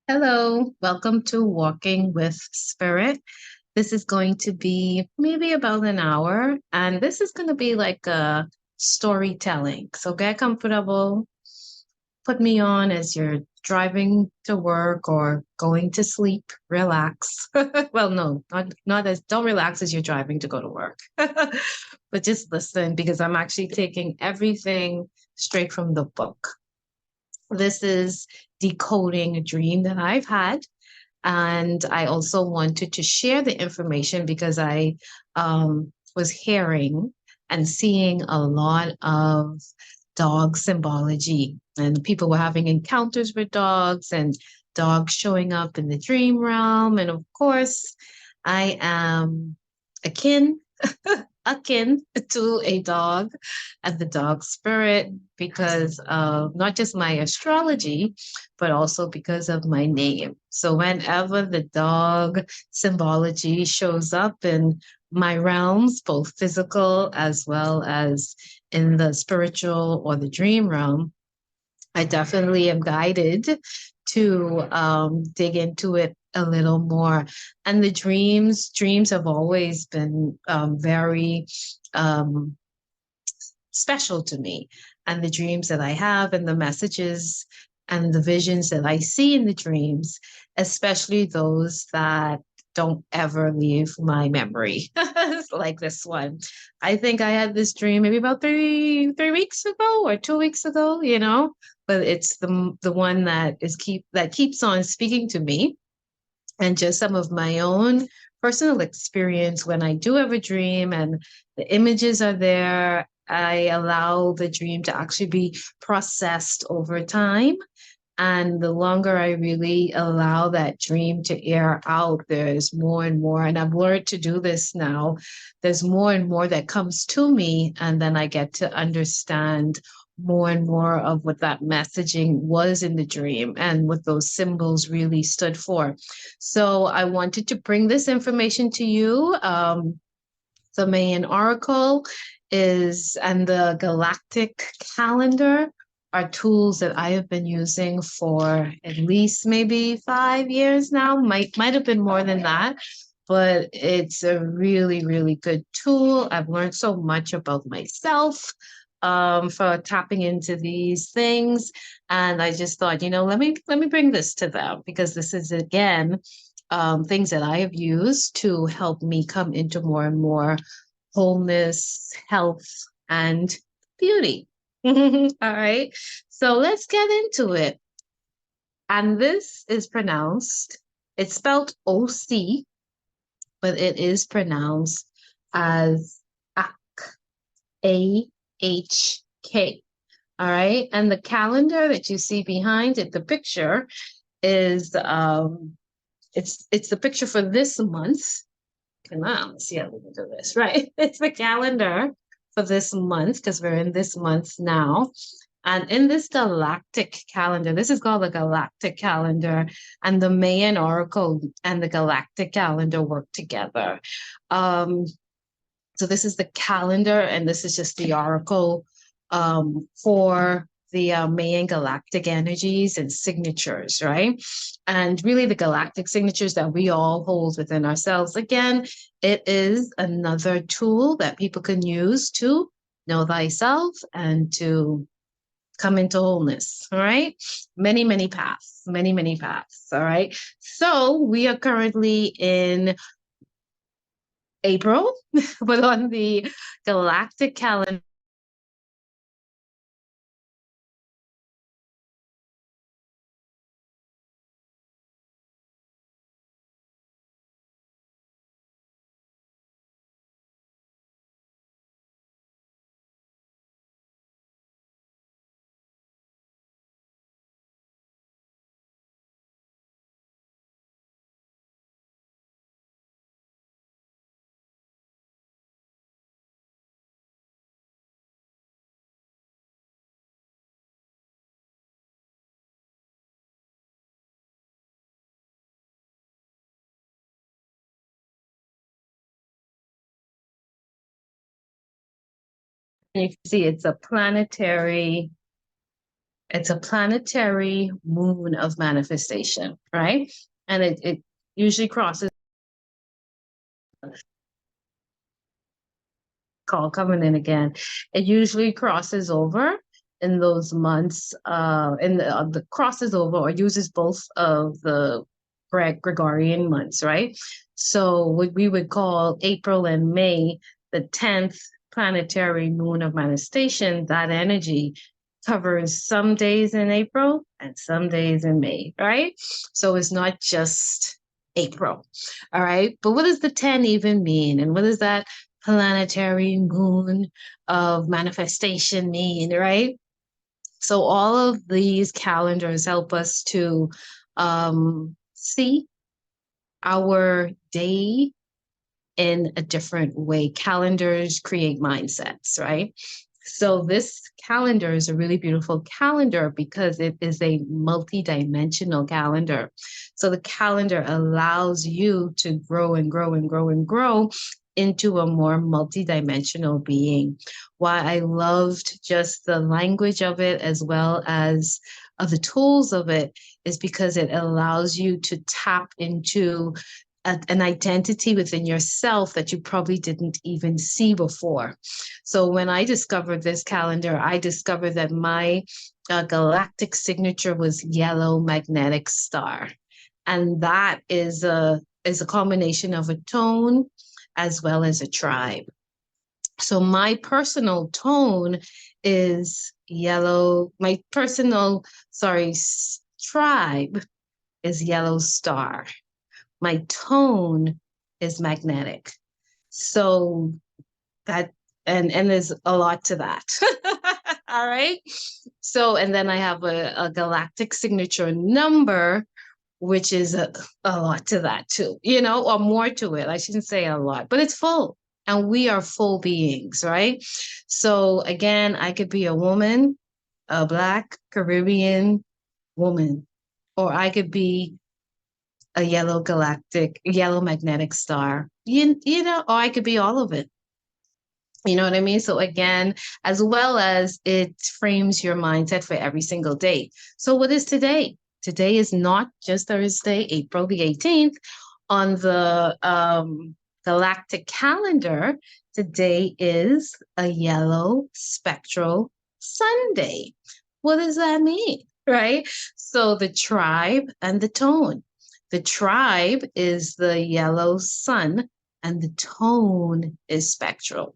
Hello, welcome to Walking with Spirit. This is going to be maybe about an hour, and this is going to be like a storytelling. So get comfortable, put me on as you're driving to work or going to sleep. Relax. Well, no, not as don't relax as you're driving to go to work, but just listen because I'm actually taking everything straight from the book. This is decoding a dream that I've had. And I also wanted to share the information because I was hearing and seeing a lot of dog symbology, and people were having encounters with dogs and dogs showing up in the dream realm. And of course, I am akin akin to a dog and the dog spirit because of not just my astrology, but also because of my name. So whenever the dog symbology shows up in my realms, both physical as well as in the spiritual or the dream realm, I definitely am guided to dig into it a little more. And the dreams have always been very um, special to me. And the dreams that I have and the messages and the visions that I see in the dreams, especially those that don't ever leave my memory, like this one. I think I had this dream maybe about three weeks ago or 2 weeks ago, but it's the one that keeps on speaking to me, and just some of my own personal experience when I do have a dream and the images are there. I allow the dream to actually be processed over time. And the longer I really allow that dream to air out, there's more and more. And I've learned to do this now. There's more and more that comes to me. And then I get to understand more and more of what that messaging was in the dream and what those symbols really stood for. So I wanted to bring this information to you. The Mayan Oracle and the Galactic Calendar are tools that I have been using for at least maybe 5 years now. Might have been more than that, but it's a really, really good tool. I've learned so much about myself for tapping into these things. And I just thought, let me bring this to them because this is again things that I have used to help me come into more and more wholeness, health, and beauty. All right. So let's get into it. And this is pronounced, it's spelled OC, but it is pronounced as AHK, AHK. All right. And the calendar that you see behind it, the picture is it's the picture for this month. Come on, let's see how we can do this. Right. It's the calendar for this month because we're in this month now. And in this galactic calendar, this is called the Galactic Calendar, and the Mayan Oracle and the Galactic Calendar work together. Um, so this is the calendar, and this is just the oracle for the Mayan galactic energies and signatures, right? And really the galactic signatures that we all hold within ourselves. Again, it is another tool that people can use to know thyself and to come into wholeness. All right. Many, many paths, many, many paths. All right. So we are currently in April, but on the galactic calendar, you can see it's a planetary It's a planetary moon of manifestation, right? And it usually crosses, call coming in again. It usually crosses over in those months, in the crosses over or uses both of the Gregorian months, right? So what we would call April and May, the 10th planetary moon of manifestation, that energy covers some days in April and some days in May, right? So it's not just April, all right? But what does the 10 even mean? And what does that planetary moon of manifestation mean, right? So all of these calendars help us to see our day in a different way. Calendars create mindsets, right? So this calendar is a really beautiful calendar because it is a multi-dimensional calendar. So the calendar allows you to grow and grow and grow and grow into a more multi-dimensional being. Why I loved just the language of it as well as of the tools of it is because it allows you to tap into an identity within yourself that you probably didn't even see before. So when I discovered this calendar, I discovered that my galactic signature was yellow magnetic star. And that is a combination of a tone as well as a tribe. So my personal tone is yellow. My personal, tribe is yellow star. My tone is magnetic. So that, and there's a lot to that. All right. So, and then I have a galactic signature number, which is a lot to that too, or more to it. I shouldn't say a lot, but it's full. And we are full beings, right? So again, I could be a woman, a Black Caribbean woman, or I could be a yellow magnetic star, or I could be all of it. You know what I mean? So again, as well as it frames your mindset for every single day. So what is today? Today is not just Thursday, April the 18th. On the galactic calendar, today is a yellow spectral Sunday. What does that mean? Right? So the tribe and the tone. The tribe is the yellow sun and the tone is spectral.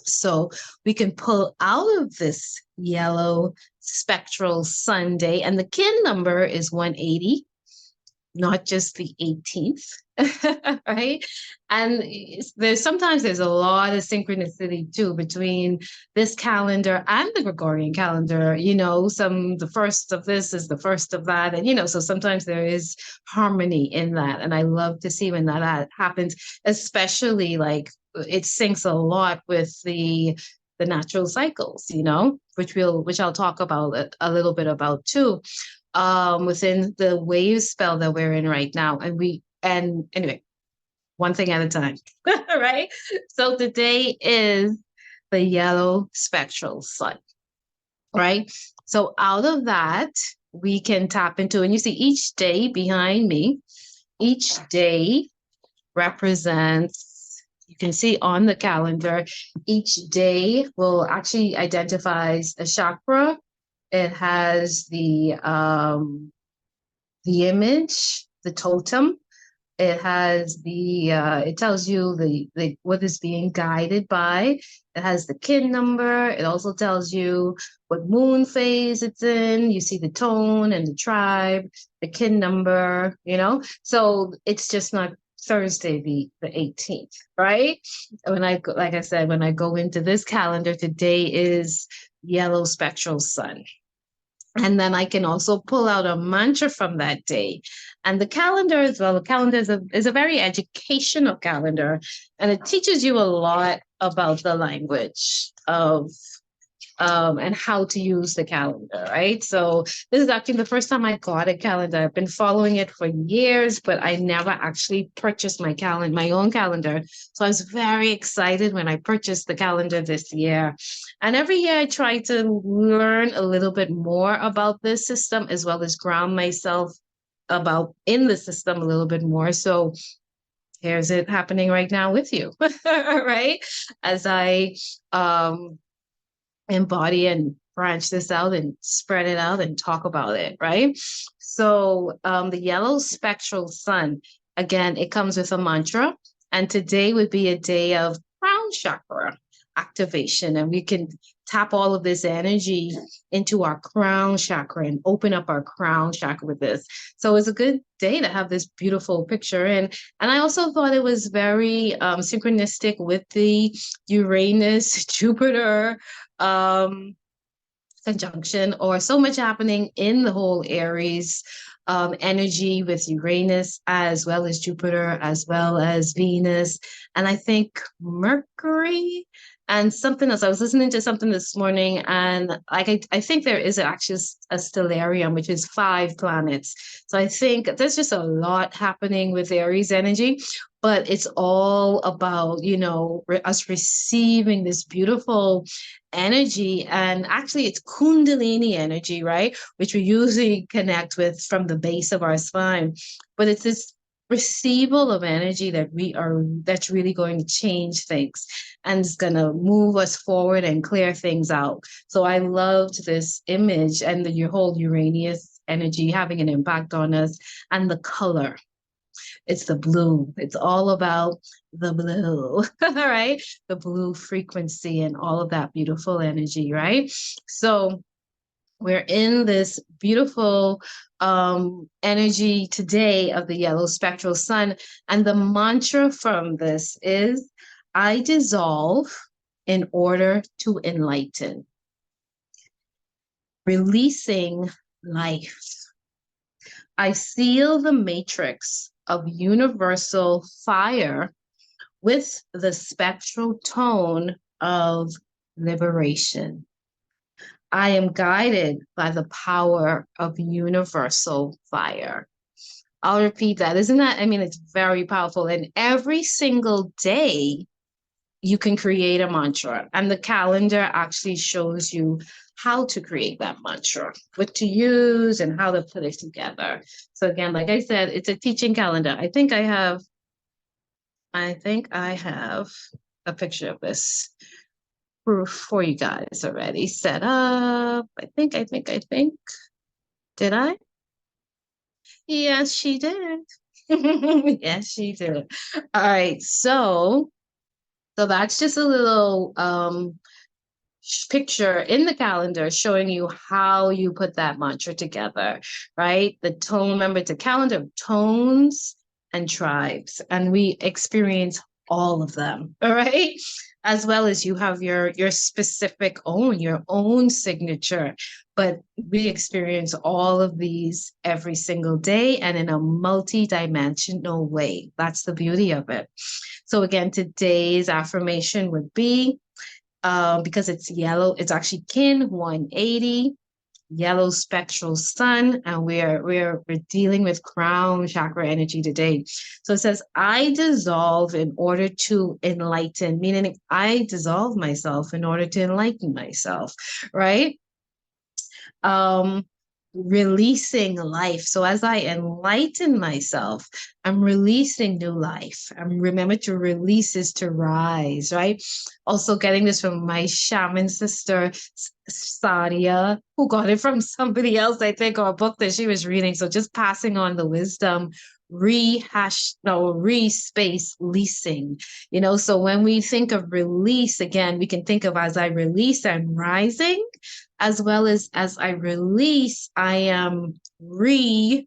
So we can pull out of this yellow spectral Sunday, and the kin number is 180, not just the 18th, right? And there's a lot of synchronicity too between this calendar and the Gregorian calendar. The first of this is the first of that, and so sometimes there is harmony in that, and I love to see when that happens, especially like it syncs a lot with the natural cycles, which I'll talk about a little bit about too, within the wave spell that we're in right now. And anyway, one thing at a time, right? So today is the yellow spectral sun, right? So out of that, we can tap into, and you see each day behind me, each day represents, you can see on the calendar, each day will actually identifies a chakra. It has the image, the totem. It has it tells you the what is being guided by. It has the kin number. It also tells you what moon phase it's in. You see the tone and the tribe, the kin number, So it's just not Thursday, the 18th, right? Like I said, when I go into this calendar, today is yellow spectral sun. And then I can also pull out a mantra from that day. And the calendar as well, the calendar is a very educational calendar. And it teaches you a lot about the language of and how to use the calendar, right? So this is actually the first time I got a calendar. I've been following it for years, but I never actually purchased my own calendar. So I was very excited when I purchased the calendar this year. And every year I try to learn a little bit more about this system, as well as ground myself about in the system a little bit more. So here's it happening right now with you, right? As I embody and branch this out and spread it out and talk about it, right? So the yellow spectral sun, again, it comes with a mantra. And today would be a day of crown chakra activation. And we can tap all of this energy into our crown chakra and open up our crown chakra with this. So it's a good day to have this beautiful picture. And I also thought it was very synchronistic with the Uranus, Jupiter conjunction, or so much happening in the whole Aries energy with Uranus, as well as Jupiter, as well as Venus, and I think Mercury and something else. I was listening to something this morning, and I think there is actually a stellarium, which is 5 planets. So I think there's just a lot happening with Aries energy, but it's all about, us receiving this beautiful energy. And actually it's Kundalini energy, right? Which we usually connect with from the base of our spine. But it's this receival of energy that's really going to change things and it's going to move us forward and clear things out. So I loved this image and your whole Uranus energy having an impact on us, and the color. It's the blue. It's all about the blue, right? The blue frequency and all of that beautiful energy, right? So we're in this beautiful energy today of the yellow spectral sun. And the mantra from this is, I dissolve in order to enlighten. Releasing life. I seal the matrix of universal fire with the spectral tone of liberation. I am guided by the power of universal fire. I'll repeat that. Isn't that, it's very powerful. And every single day, you can create a mantra. And the calendar actually shows you how to create that mantra, what to use and how to put it together. So again, like I said, it's a teaching calendar. I think I have a picture of this for you guys already set up. I think. Did I? Yes, she did. Yes, she did. All right. So that's just a little picture in the calendar showing you how you put that mantra together, right? The tone, remember, it's a calendar of tones and tribes, and we experience all of them, all right? As well as you have your specific your own signature, but we experience all of these every single day and in a multi-dimensional way. That's the beauty of it. So again, today's affirmation would be, because it's yellow, it's actually kin 180, yellow spectral sun, and we're dealing with crown chakra energy today. So it says, I dissolve in order to enlighten, meaning I dissolve myself in order to enlighten myself, right? Releasing life. So as I enlighten myself, I'm releasing new life. And remember, to release is to rise, right? Also getting this from my shaman sister, Sadia, who got it from somebody else, I think, or a book that she was reading. So just passing on the wisdom, space leasing, so when we think of release, again, we can think of, as I release, I'm rising, as well as I release, I am releasing,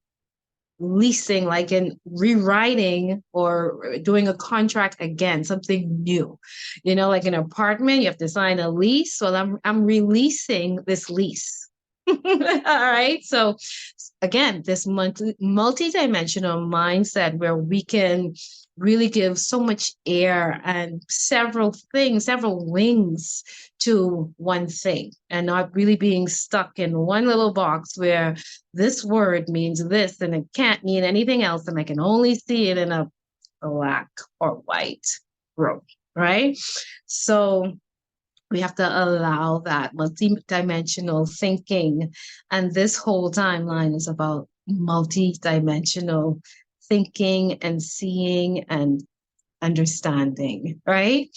like in rewriting or doing a contract again, something new, like an apartment, you have to sign a lease. Well, I'm releasing this lease. All right. So again, this multi-dimensional mindset where we can really give so much air and several things, several wings to one thing, and not really being stuck in one little box where this word means this and it can't mean anything else, and I can only see it in a black or white room, right? So we have to allow that multi-dimensional thinking. And this whole timeline is about multi-dimensional thinking and seeing and understanding, right?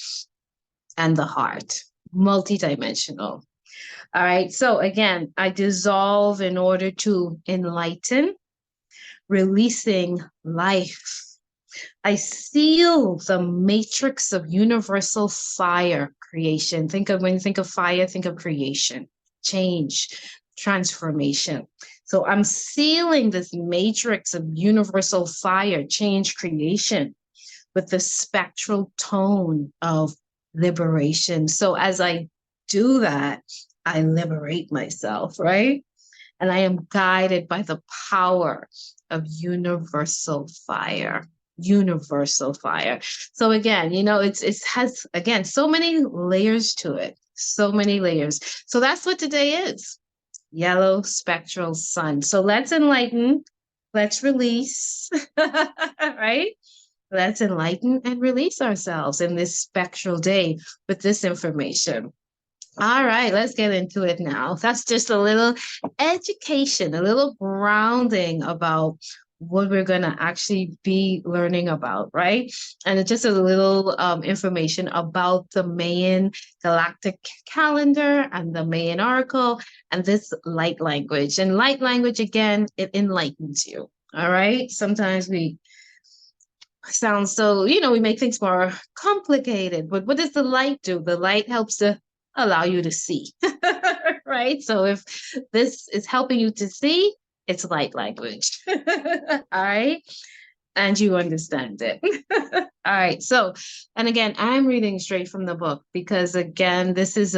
And the heart, multi-dimensional. All right. So again, I dissolve in order to enlighten, releasing life. I seal the matrix of universal fire creation. When you think of fire, think of creation, change, transformation. So I'm sealing this matrix of universal fire, change, creation with the spectral tone of liberation. So as I do that, I liberate myself, right? And I am guided by the power of universal fire. Universal fire. So again, it has again so many layers to it. So many layers. So that's what today is. Yellow spectral sun. So let's enlighten, let's release, right? Let's enlighten and release ourselves in this spectral day with this information. All right, let's get into it now. That's just a little education, a little grounding about what we're going to actually be learning about, right? And it's just a little information about the Mayan Galactic Calendar and the Mayan Oracle and this light language. And light language, again, it enlightens you, all right? Sometimes we sound so, we make things more complicated, but what does the light do? The light helps to allow you to see, right? So if this is helping you to see, it's light language. All right. And you understand it. All right. So, and again, I'm reading straight from the book because again, this is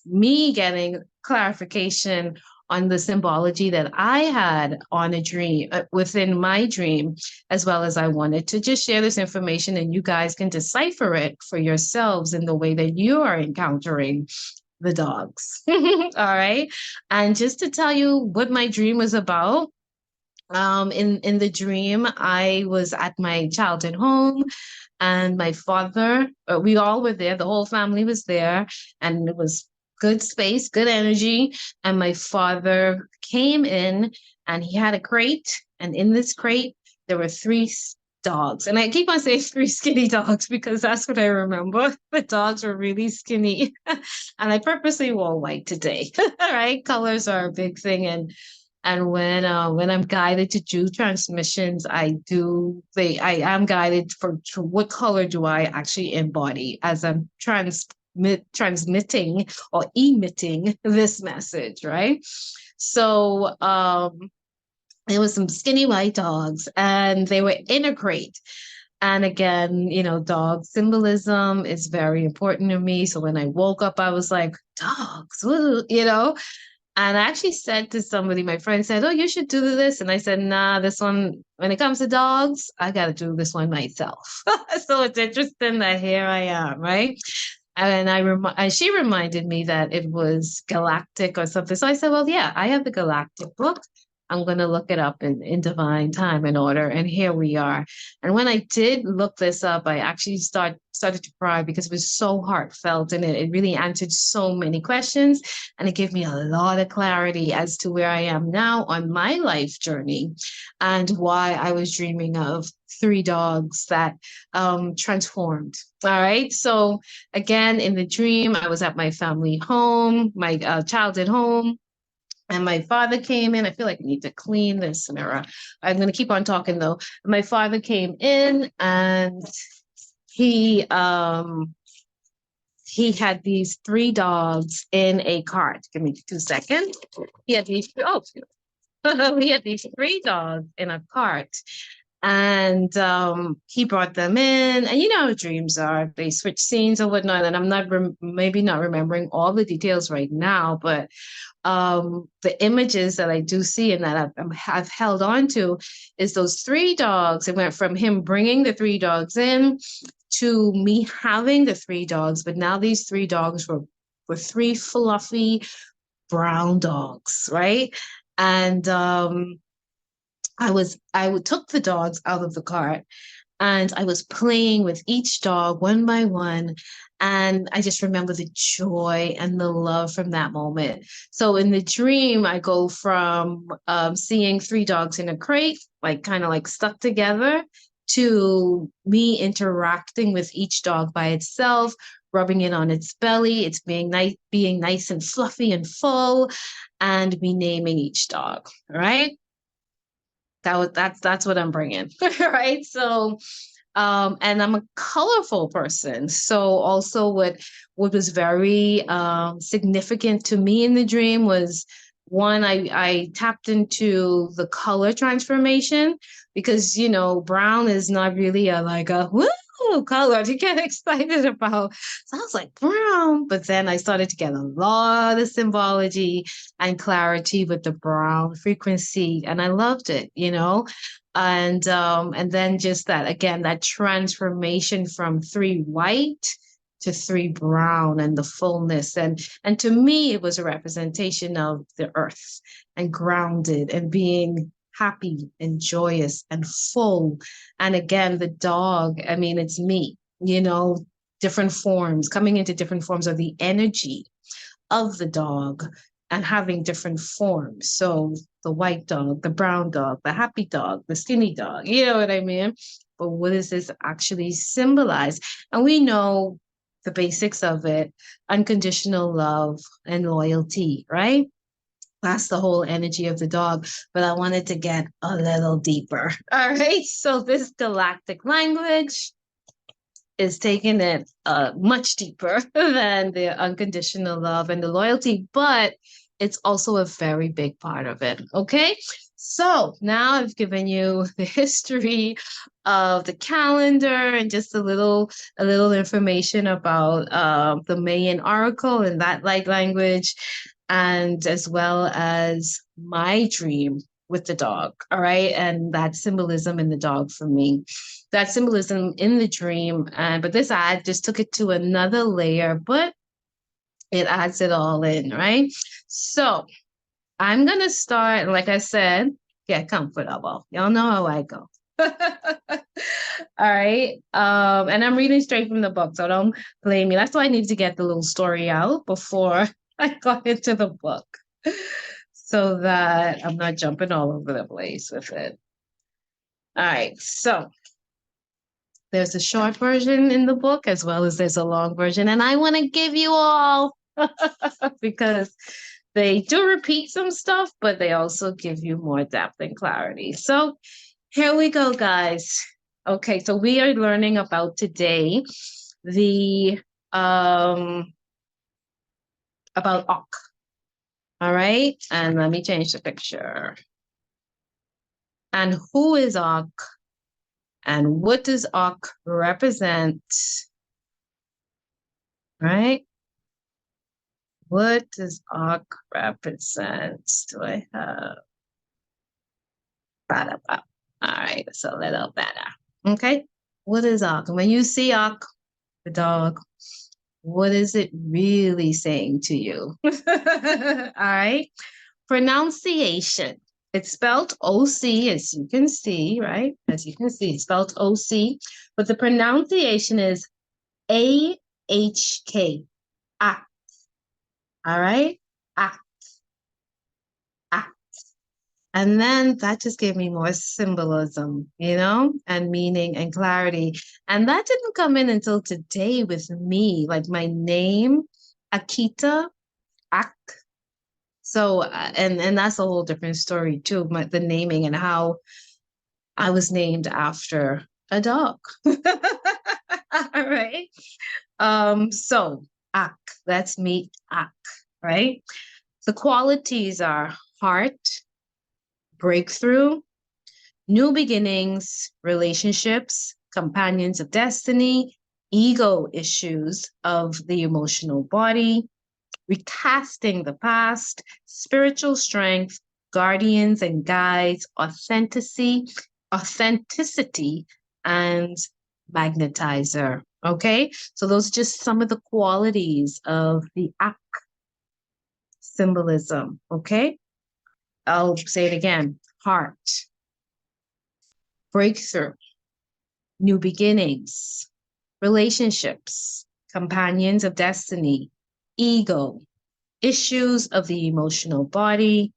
me getting clarification on the symbology that I had on a dream within my dream, as well as I wanted to just share this information and you guys can decipher it for yourselves in the way that you are encountering the dogs. All right. And just to tell you what my dream was about, in the dream, I was at my childhood home and my father, we all were there, the whole family was there, and it was good space, good energy. And my father came in and he had a crate. And in this crate, there were three dogs. And I keep on saying three skinny dogs because that's what I remember. The dogs were really skinny. And I purposely wore white today. All right. Colors are a big thing. And when I'm guided to do transmissions, I am guided to what color do I actually embody as I'm transmitting or emitting this message, right? So it was some skinny white dogs and they were in a crate. And again, dog symbolism is very important to me. So when I woke up, I was like, dogs, And I actually said to somebody, my friend said, oh, you should do this. And I said, nah, this one, when it comes to dogs, I got to do this one myself. So it's interesting that here I am, right? And she reminded me that it was galactic or something. So I said, well, yeah, I have the galactic book. I'm going to look it up in divine time and order. And here we are. And when I did look this up, I actually started to cry because it was so heartfelt and it really answered so many questions. And it gave me a lot of clarity as to where I am now on my life journey and why I was dreaming of three dogs that transformed. All right. So again, in the dream, I was at my family home, my childhood home. And my father came in. I feel like I need to clean this mirror. I'm going to keep on talking though. My father came in and he had these three dogs in a cart. Give me 2 seconds. He had these three dogs in a cart. And he brought them in, and you know how dreams are, they switch scenes or whatnot, and I'm not maybe not remembering all the details right now, but the images that I do see and that I've held on to is those three dogs. It went from him bringing the three dogs in to me having the three dogs, but now these three dogs were three fluffy brown dogs, right? And I took the dogs out of the cart and I was playing with each dog one by one. And I just remember the joy and the love from that moment. So in the dream, I go from seeing three dogs in a crate, like kind of like stuck together, to me interacting with each dog by itself, rubbing it on its belly, it's being nice and fluffy and full, and me naming each dog. Right? That's what I'm bringing, right? So and I'm a colorful person. So also what was very significant to me in the dream was one, I tapped into the color transformation because you know brown is not really a like a woo color to get excited about. So I was like brown, but then I started to get a lot of symbology and clarity with the brown frequency, and I loved it, you know. And then just that again, that transformation from three white to three brown and the fullness. And to me, it was a representation of the earth and grounded and being happy and joyous and full. And again, the dog, I mean, it's me, you know, different forms, coming into different forms of the energy of the dog and having different forms. So the white dog, the brown dog, the happy dog, the skinny dog, you know what I mean? But what does this actually symbolize? And we know the basics of it, unconditional love and loyalty, right? That's the whole energy of the dog. But I wanted to get a little deeper. All right. So this galactic language is taking it much deeper than the unconditional love and the loyalty, but it's also a very big part of it. Okay. So now I've given you the history of the calendar and just a little information about the Mayan oracle and that light language, and as well as my dream with the dog. All right. And that symbolism in the dog for me, that symbolism in the dream. And but this ad just took it to another layer, but it adds it all in, right? So I'm gonna start, like I said, get comfortable. Y'all know how I go. All right. And I'm reading straight from the book, so don't blame me. That's why I need to get the little story out before I got into the book, so that I'm not jumping all over the place with it. All right. So there's a short version in the book as well as there's a long version, and I want to give you all because they do repeat some stuff, but they also give you more depth and clarity. So here we go, guys. Okay, so we are learning about today the about Ok. All right, and let me change the picture. And who is Ok? And what does Ok represent? Right? What does Ok represent? Do I have? All right, it's a little better. Okay, what is Ok? When you see Ok, the dog, what is it really saying to you? All right, pronunciation. It's spelled OC, as you can see, right? As you can see, it's spelled OC, but the pronunciation is AHK. Ah, all right? Ah, ah. And then that just gave me more symbolism, you know, and meaning and clarity. And that didn't come in until today with me, like my name, Akita, Ak. So, and that's a whole different story too, the naming and how I was named after a dog. All right. So Ak, that's me, Ak, right? The qualities are heart, breakthrough, new beginnings, relationships, companions of destiny, ego issues of the emotional body, recasting the past, spiritual strength, guardians and guides, authenticity, and magnetizer. Okay, so those are just some of the qualities of the Ak symbolism. Okay, I'll say it again: heart, breakthrough, new beginnings, relationships, companions of destiny, ego, issues of the emotional body,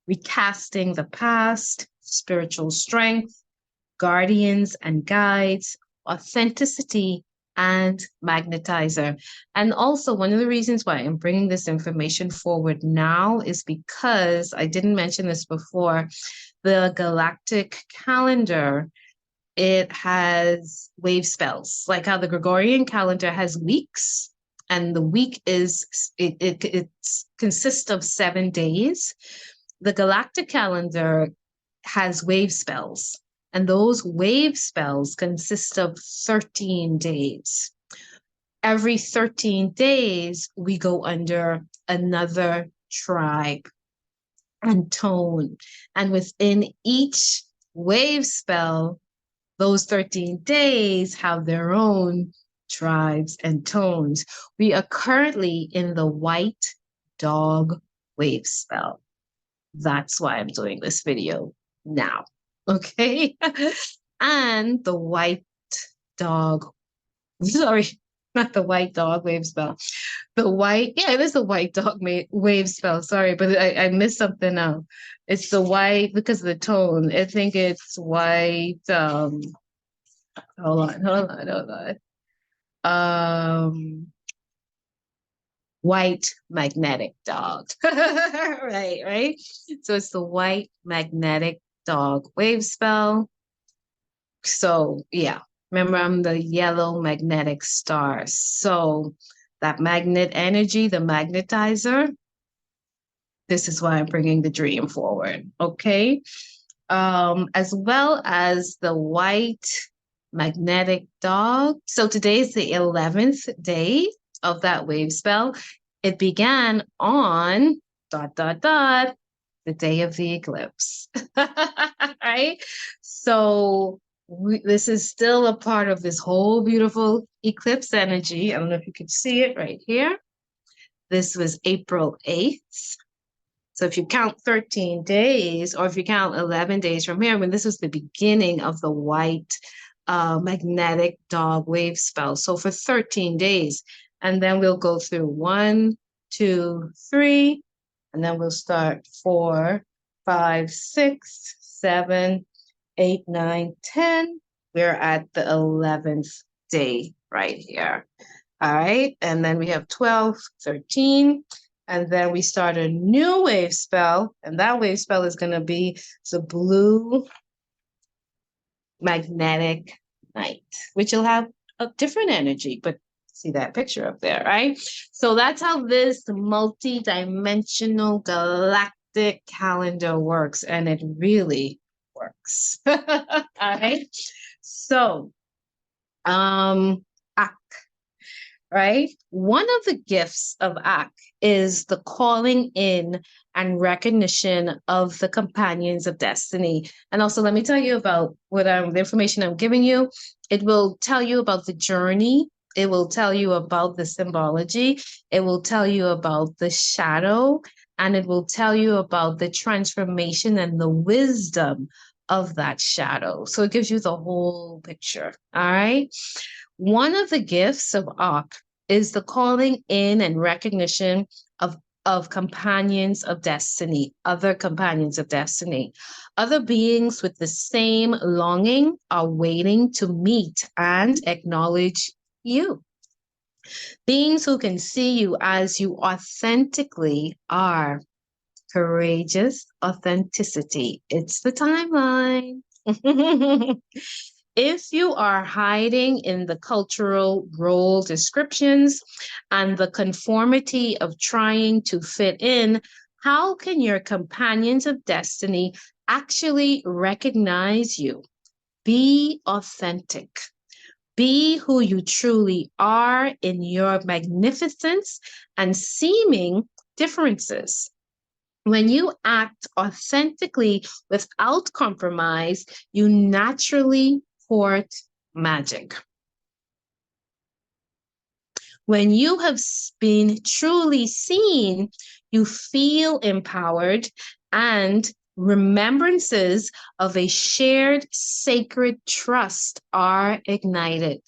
recasting the past, spiritual strength, guardians and guides, authenticity, and magnetizer. And also, one of the reasons why I'm bringing this information forward now is because I didn't mention this before. The Galactic Calendar, it has wave spells, like how the Gregorian calendar has weeks, and the week is it consists of 7 days. The Galactic Calendar has wave spells, and those wave spells consist of 13 days. Every 13 days, we go under another tribe and tone. And within each wave spell, those 13 days have their own tribes and tones. We are currently in the white dog wave spell. That's why I'm doing this video now. Okay. And the white dog, sorry, not the white dog wave spell. It is the white dog wave spell. Sorry, but I missed something out. It's the white because of the tone. I think it's white. Hold on. White magnetic dog. right. So it's the white magnetic dog wave spell. So yeah, remember I'm the yellow magnetic star. So that magnet energy, the magnetizer, this is why I'm bringing the dream forward. Okay. As well as the white magnetic dog. So today is the 11th day of that wave spell. It began on ... the day of the eclipse. Right? So this is still a part of this whole beautiful eclipse energy. I don't know if you can see it right here. This was April 8th. So if you count 13 days, or if you count 11 days from here, this was the beginning of the white magnetic dog wave spell. So for 13 days, and then we'll go through 1, 2, 3, and then we'll start 4, 5, 6, 7, 8, 9, 10. We're at the 11th day right here. All right, and then we have 12, 13, and then we start a new wave spell, and that wave spell is going to be the blue magnetic night, which will have a different energy, but see that picture up there, right? So that's how this multi-dimensional galactic calendar works, and it really works. All right, so Ak, right? One of the gifts of Ak is the calling in and recognition of the companions of destiny. And also, let me tell you about what the information I'm giving you. It will tell you about the journey. It will tell you about the symbology. It will tell you about the shadow, and it will tell you about the transformation and the wisdom of that shadow. So it gives you the whole picture. All right. One of the gifts of Ak is the calling in and recognition of companions of destiny, other companions of destiny. Other beings with the same longing are waiting to meet and acknowledge you. Beings who can see you as you authentically are. Courageous authenticity. It's the timeline. If you are hiding in the cultural role descriptions and the conformity of trying to fit in, How can your companions of destiny actually recognize you? Be authentic. Be who you truly are in your magnificence and seeming differences. When you act authentically without compromise, you naturally court magic. When you have been truly seen, you feel empowered and remembrances of a shared sacred trust are ignited.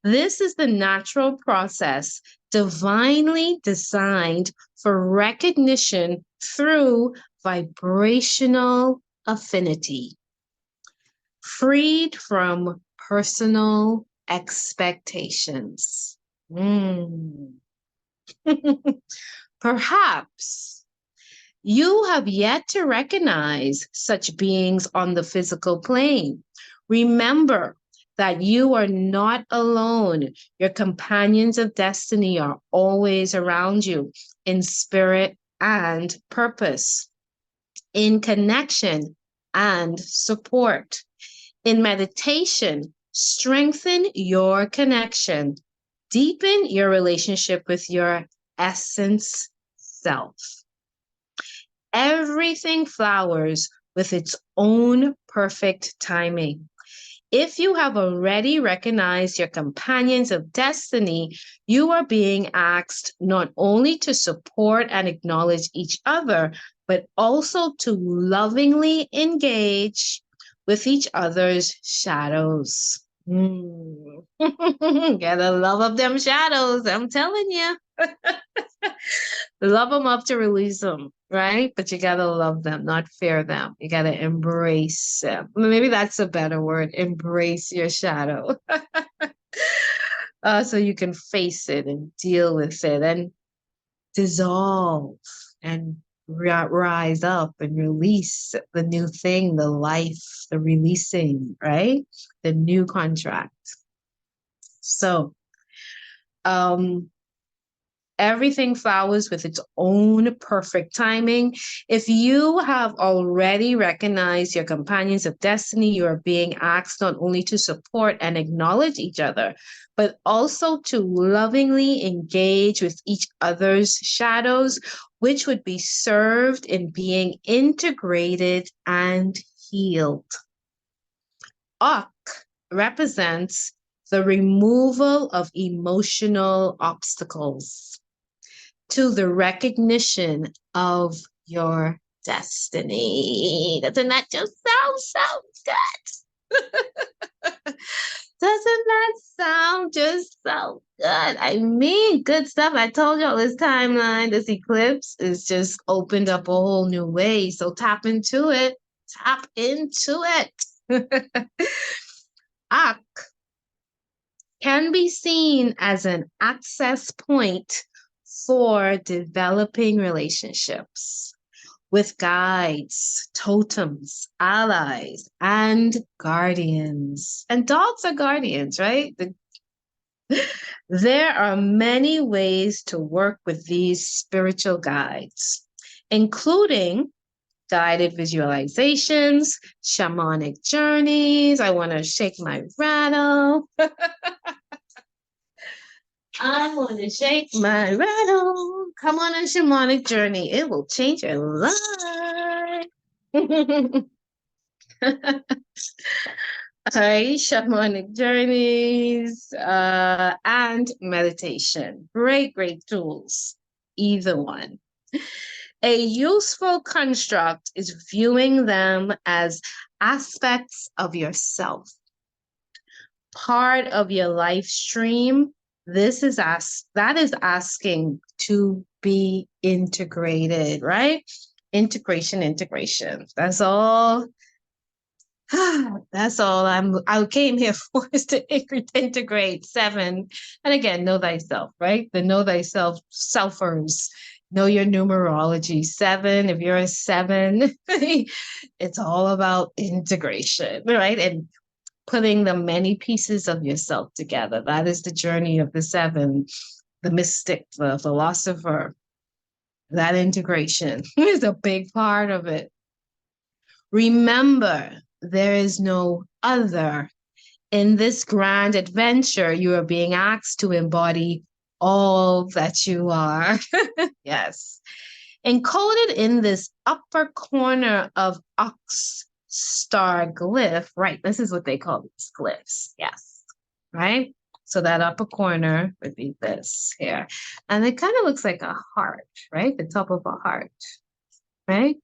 This is the natural process divinely designed for recognition through vibrational affinity, freed from personal expectations. Perhaps you have yet to recognize such beings on the physical plane. Remember that you are not alone. Your companions of destiny are always around you in spirit and purpose, in connection and support. In meditation, strengthen your connection, deepen your relationship with your essence self. Everything flowers with its own perfect timing. If you have already recognized your companions of destiny, you are being asked not only to support and acknowledge each other, but also to lovingly engage with each other's shadows. Gotta love up them shadows, I'm telling you. Love them up to release them, right? But you gotta love them, not fear them. You gotta embrace them. Maybe that's a better word. Embrace your shadow. So you can face it and deal with it and dissolve and rise up and release the new thing, the life, the releasing, right? The new contract. So, everything flowers with its own perfect timing. If you have already recognized your companions of destiny, you are being asked not only to support and acknowledge each other, but also to lovingly engage with each other's shadows, which would be served in being integrated and healed. Ak represents the removal of emotional obstacles to the recognition of your destiny. Doesn't that just sound so good? Doesn't that sound just so good? I mean, good stuff. I told y'all this timeline, this eclipse is just opened up a whole new way. So tap into it. Tap into it. Ak can be seen as an access point for developing relationships with guides, totems, allies, and guardians. And dogs are guardians, right? There are many ways to work with these spiritual guides, including guided visualizations, shamanic journeys. I want to shake my rattle. I want to shake my rattle. Come on a shamanic journey. It will change your life. Okay, shamanic journeys and meditation. Great, great tools. Either one. A useful construct is viewing them as aspects of yourself, part of your life stream. That is asking to be integrated, right? Integration. That's all. That's all I came here for, is to integrate 7. And again, know thyself, right? The know thyself selfers. Know your numerology. 7. If you're a 7, it's all about integration, right? And putting the many pieces of yourself together. That is the journey of the 7, the mystic, the philosopher. That integration is a big part of it. Remember, there is no other. In this grand adventure, you are being asked to embody all that you are. Yes. Encoded in this upper corner of Ox star glyph, right? This is what they call these glyphs. Yes. Right? So that upper corner would be this here. And it kind of looks like a heart, right? The top of a heart, right?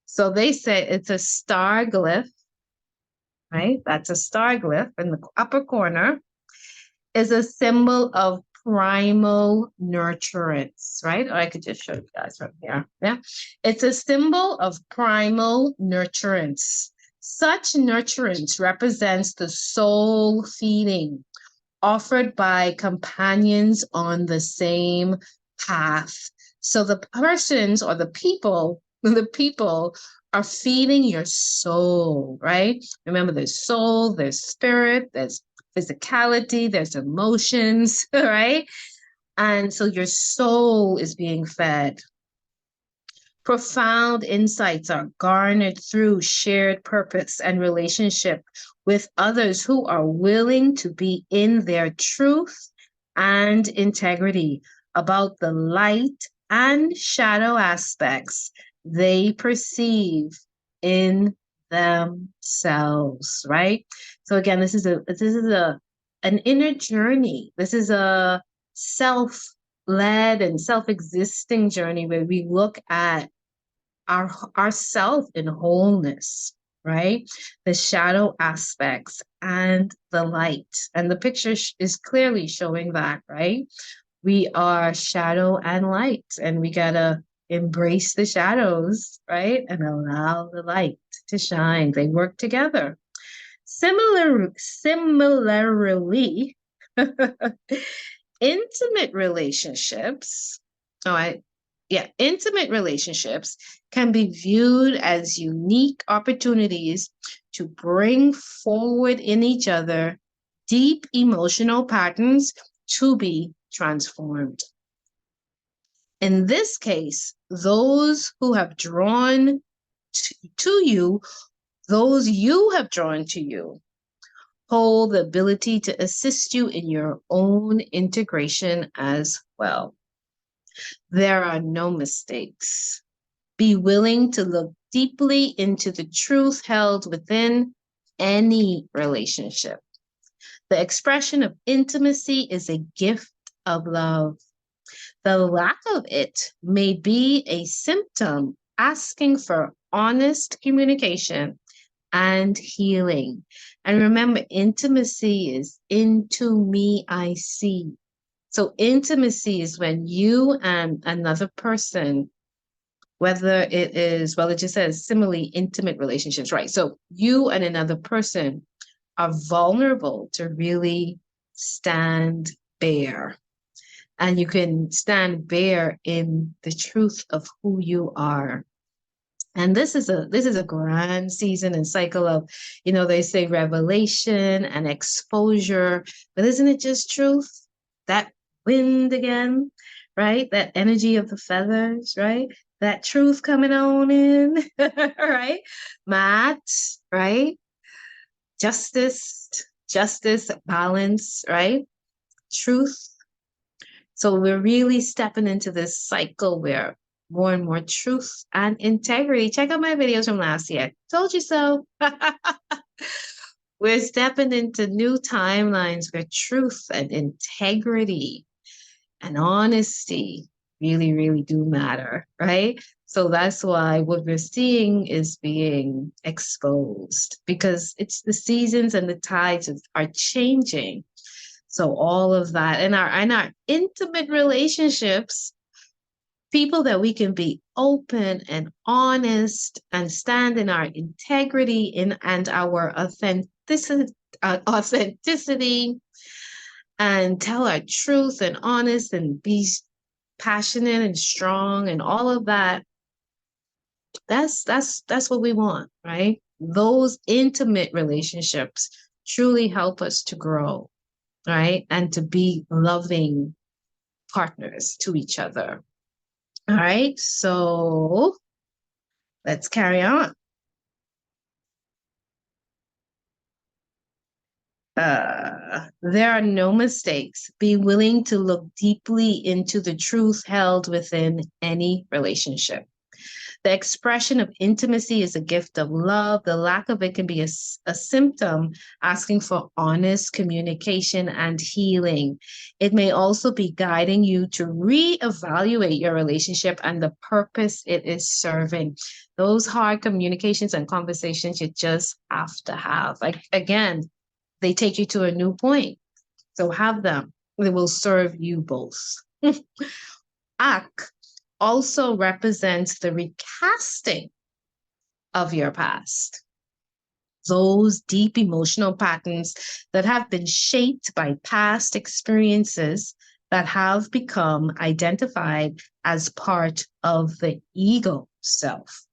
So they say it's a star glyph, right? That's a star glyph in the upper corner is a symbol of primal nurturance, right? Or I could just show you guys from here. Yeah. It's a symbol of primal nurturance. Such nurturance represents the soul feeding offered by companions on the same path. So the persons or the people are feeding your soul, right? Remember, there's soul, there's spirit, there's physicality, there's emotions, right? And so your soul is being fed. Profound insights are garnered through shared purpose and relationship with others who are willing to be in their truth and integrity about the light and shadow aspects they perceive in themselves, right? So again, this is an inner journey. This is a self-led and self-existing journey where we look at ourself in wholeness, right? The shadow aspects and the light. And the picture is clearly showing that, right? We are shadow and light, and we gotta embrace the shadows, right? And allow the light to shine. They work together. Similarly, intimate relationships, intimate relationships can be viewed as unique opportunities to bring forward in each other deep emotional patterns to be transformed. In this case, those who have drawn to you, those you have drawn to you, hold the ability to assist you in your own integration as well. There are no mistakes. Be willing to look deeply into the truth held within any relationship. The expression of intimacy is a gift of love. The lack of it may be a symptom asking for honest communication and healing. And remember, intimacy is into me, I see. So intimacy is when you and another person, whether it is, well, it just says similarly intimate relationships, right? So you and another person are vulnerable to really stand bare. And you can stand bare in the truth of who you are. And this is a grand season and cycle of, they say revelation and exposure, but isn't it just truth? That wind again, right? That energy of the feathers, right? That truth coming on in, right? Matt, right? Justice, balance, right? Truth. So we're really stepping into this cycle where more and more truth and integrity. Check out my videos from last year. Told you so. We're stepping into new timelines where truth and integrity and honesty really, really do matter, right? So that's why what we're seeing is being exposed, because it's the seasons and the tides are changing. So all of that in our intimate relationships, people that we can be open and honest and stand in our integrity and our authenticity and tell our truth and honest and be passionate and strong and all of that. That's what we want, right? Those intimate relationships truly help us to grow, right? And to be loving partners to each other. All right, so let's carry on. There are no mistakes. Be willing to look deeply into the truth held within any relationship. The expression of intimacy is a gift of love. The lack of it can be a symptom asking for honest communication and healing. It may also be guiding you to reevaluate your relationship and the purpose it is serving. Those hard communications and conversations you just have to have. Like, again, they take you to a new point. So have them. They will serve you both. Ak also represents the recasting of your past. Those deep emotional patterns that have been shaped by past experiences that have become identified as part of the ego self.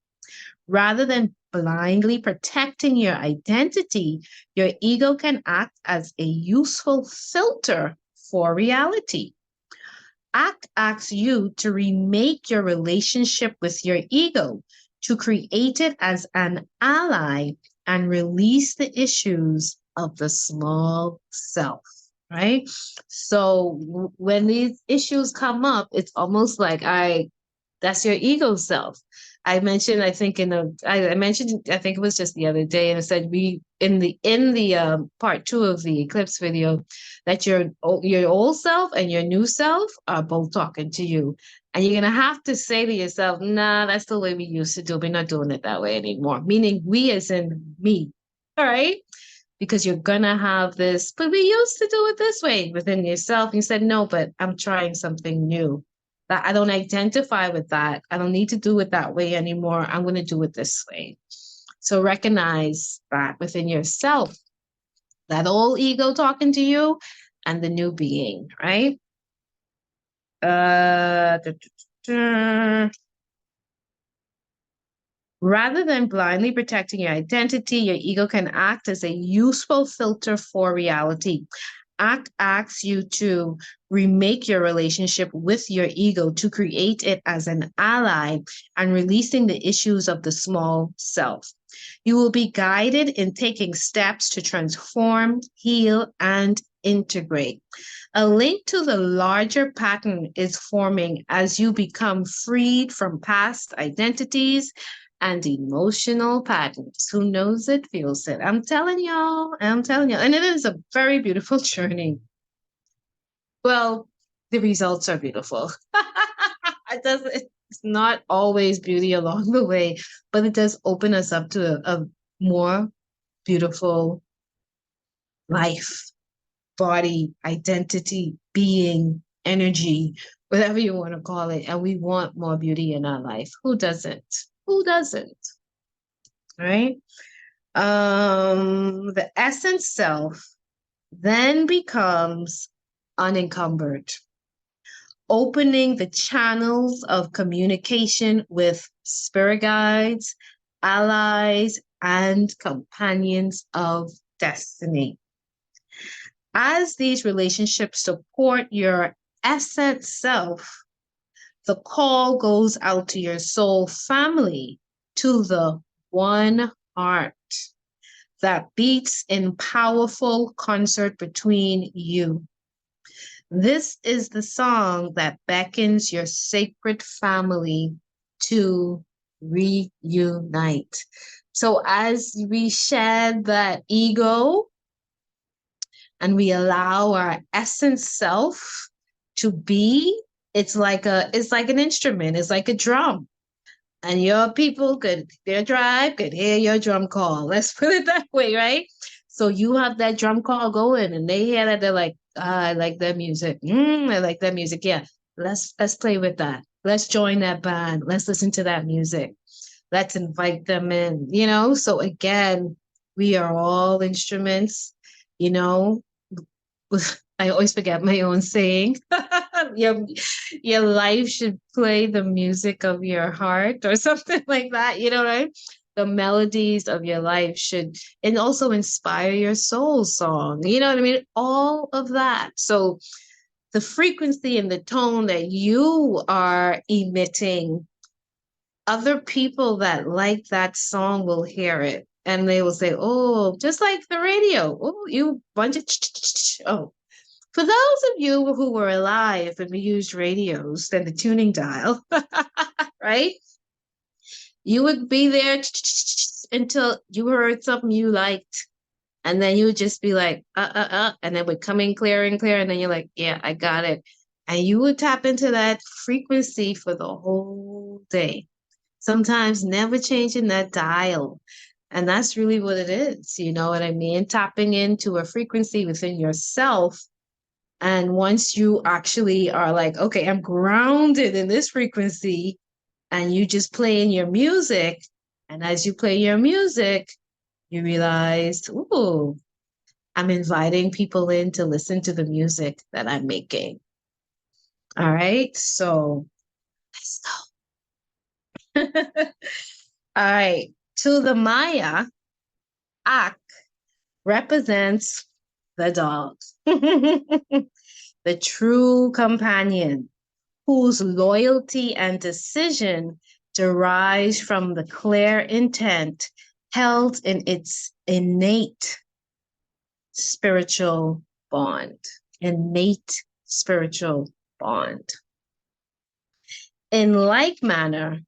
Rather than blindly protecting your identity, your ego can act as a useful filter for reality. Act asks you to remake your relationship with your ego, to create it as an ally and release the issues of the small self, right? So when these issues come up, it's almost like that's your ego self. I mentioned, I think I mentioned, I think it was just the other day, and I said we in the part 2 of the eclipse video that your old self and your new self are both talking to you, and you're gonna have to say to yourself, "Nah, that's the way we used to do. We're not doing it that way anymore." Meaning we, as in me, all right? Because you're gonna have this, but we used to do it this way within yourself. You said, no, but I'm trying something new. That I don't identify with that. I don't need to do it that way anymore. I'm gonna do it this way. So recognize that within yourself, that old ego talking to you and the new being, right? Uh, da, da, da. Rather than blindly protecting your identity, your ego can act as a useful filter for reality. Act asks you to remake your relationship with your ego, to create it as an ally and releasing the issues of the small self. You will be guided in taking steps to transform, heal, and integrate. A link to the larger pattern is forming as you become freed from past identities and emotional patterns. Who knows it, feels it. I'm telling y'all, I'm telling y'all. And it is a very beautiful journey. Well, the results are beautiful. It's not always beauty along the way, but it does open us up to a more beautiful life, body, identity, being, energy, whatever you want to call it. And we want more beauty in our life. Who doesn't? Who doesn't? Right? The essence self then becomes unencumbered, opening the channels of communication with spirit guides, allies, and companions of destiny. As these relationships support your essence self, the call goes out to your soul family, to the one heart that beats in powerful concert between you. This is the song that beckons your sacred family to reunite. So as we shed that ego and we allow our essence self to be, it's like an instrument, it's like a drum. And your people their tribe could hear your drum call. Let's put it that way, right? So you have that drum call going and they hear that, they're like, I like that music. I like that music. Yeah, let's play with that. Let's join that band. Let's listen to that music. Let's invite them in, So again, we are all instruments, you know. I always forget my own saying. your life should play the music of your heart or something like that, right? The melodies of your life should, and also inspire your soul song. You know what I mean? All of that. So the frequency and the tone that you are emitting, other people that like that song will hear it and they will say, oh, just like the radio. Oh, you bunch of oh. For those of you who were alive and we used radios and the tuning dial, right? You would be there until you heard something you liked. And then you would just be like, and then it would come in clear and clear. And then you're like, yeah, I got it. And you would tap into that frequency for the whole day. Sometimes never changing that dial. And that's really what it is. You know what I mean? Tapping into a frequency within yourself. And once you actually are like, okay, I'm grounded in this frequency, and you just play in your music. And as you play your music, you realize, ooh, I'm inviting people in to listen to the music that I'm making. All right, so let's go. All right, to the Maya, Ak represents the dog, the true companion whose loyalty and decision derives from the clear intent held in its innate spiritual bond. Innate spiritual bond. In like manner,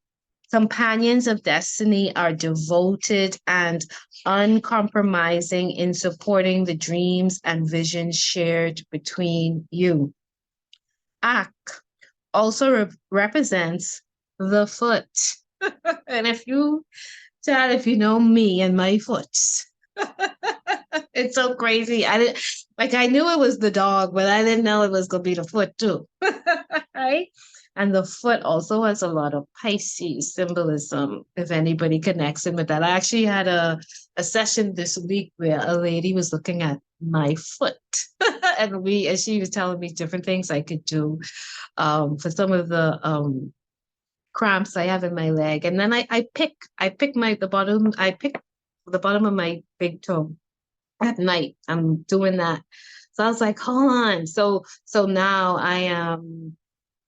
companions of destiny are devoted and uncompromising in supporting the dreams and visions shared between you. Ak also represents the foot. And if you know me and my foot, it's so crazy. I knew it was the dog, but I didn't know it was gonna be the foot too. Right? And the foot also has a lot of Pisces symbolism, if anybody connects in with that. I actually had a session this week where a lady was looking at my foot. and she was telling me different things I could do for some of the cramps I have in my leg. And then I pick the bottom of my big toe at night. I'm doing that. So I was like, hold on. So now I am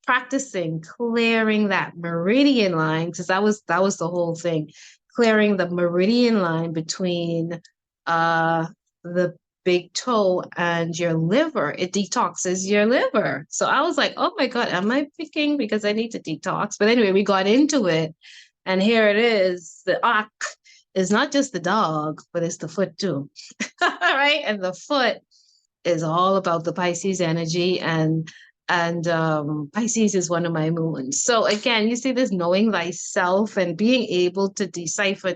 practicing clearing that meridian line, because that was the whole thing, clearing the meridian line between the big toe and your liver. It detoxes your liver. So I was like, oh my God, am I picking because I need to detox? But anyway, we got into it, and here it is. The Ak is not just the dog, but it's the foot too. Right? And the foot is all about the Pisces energy, and Pisces is one of my moons. So again, you see this knowing thyself and being able to decipher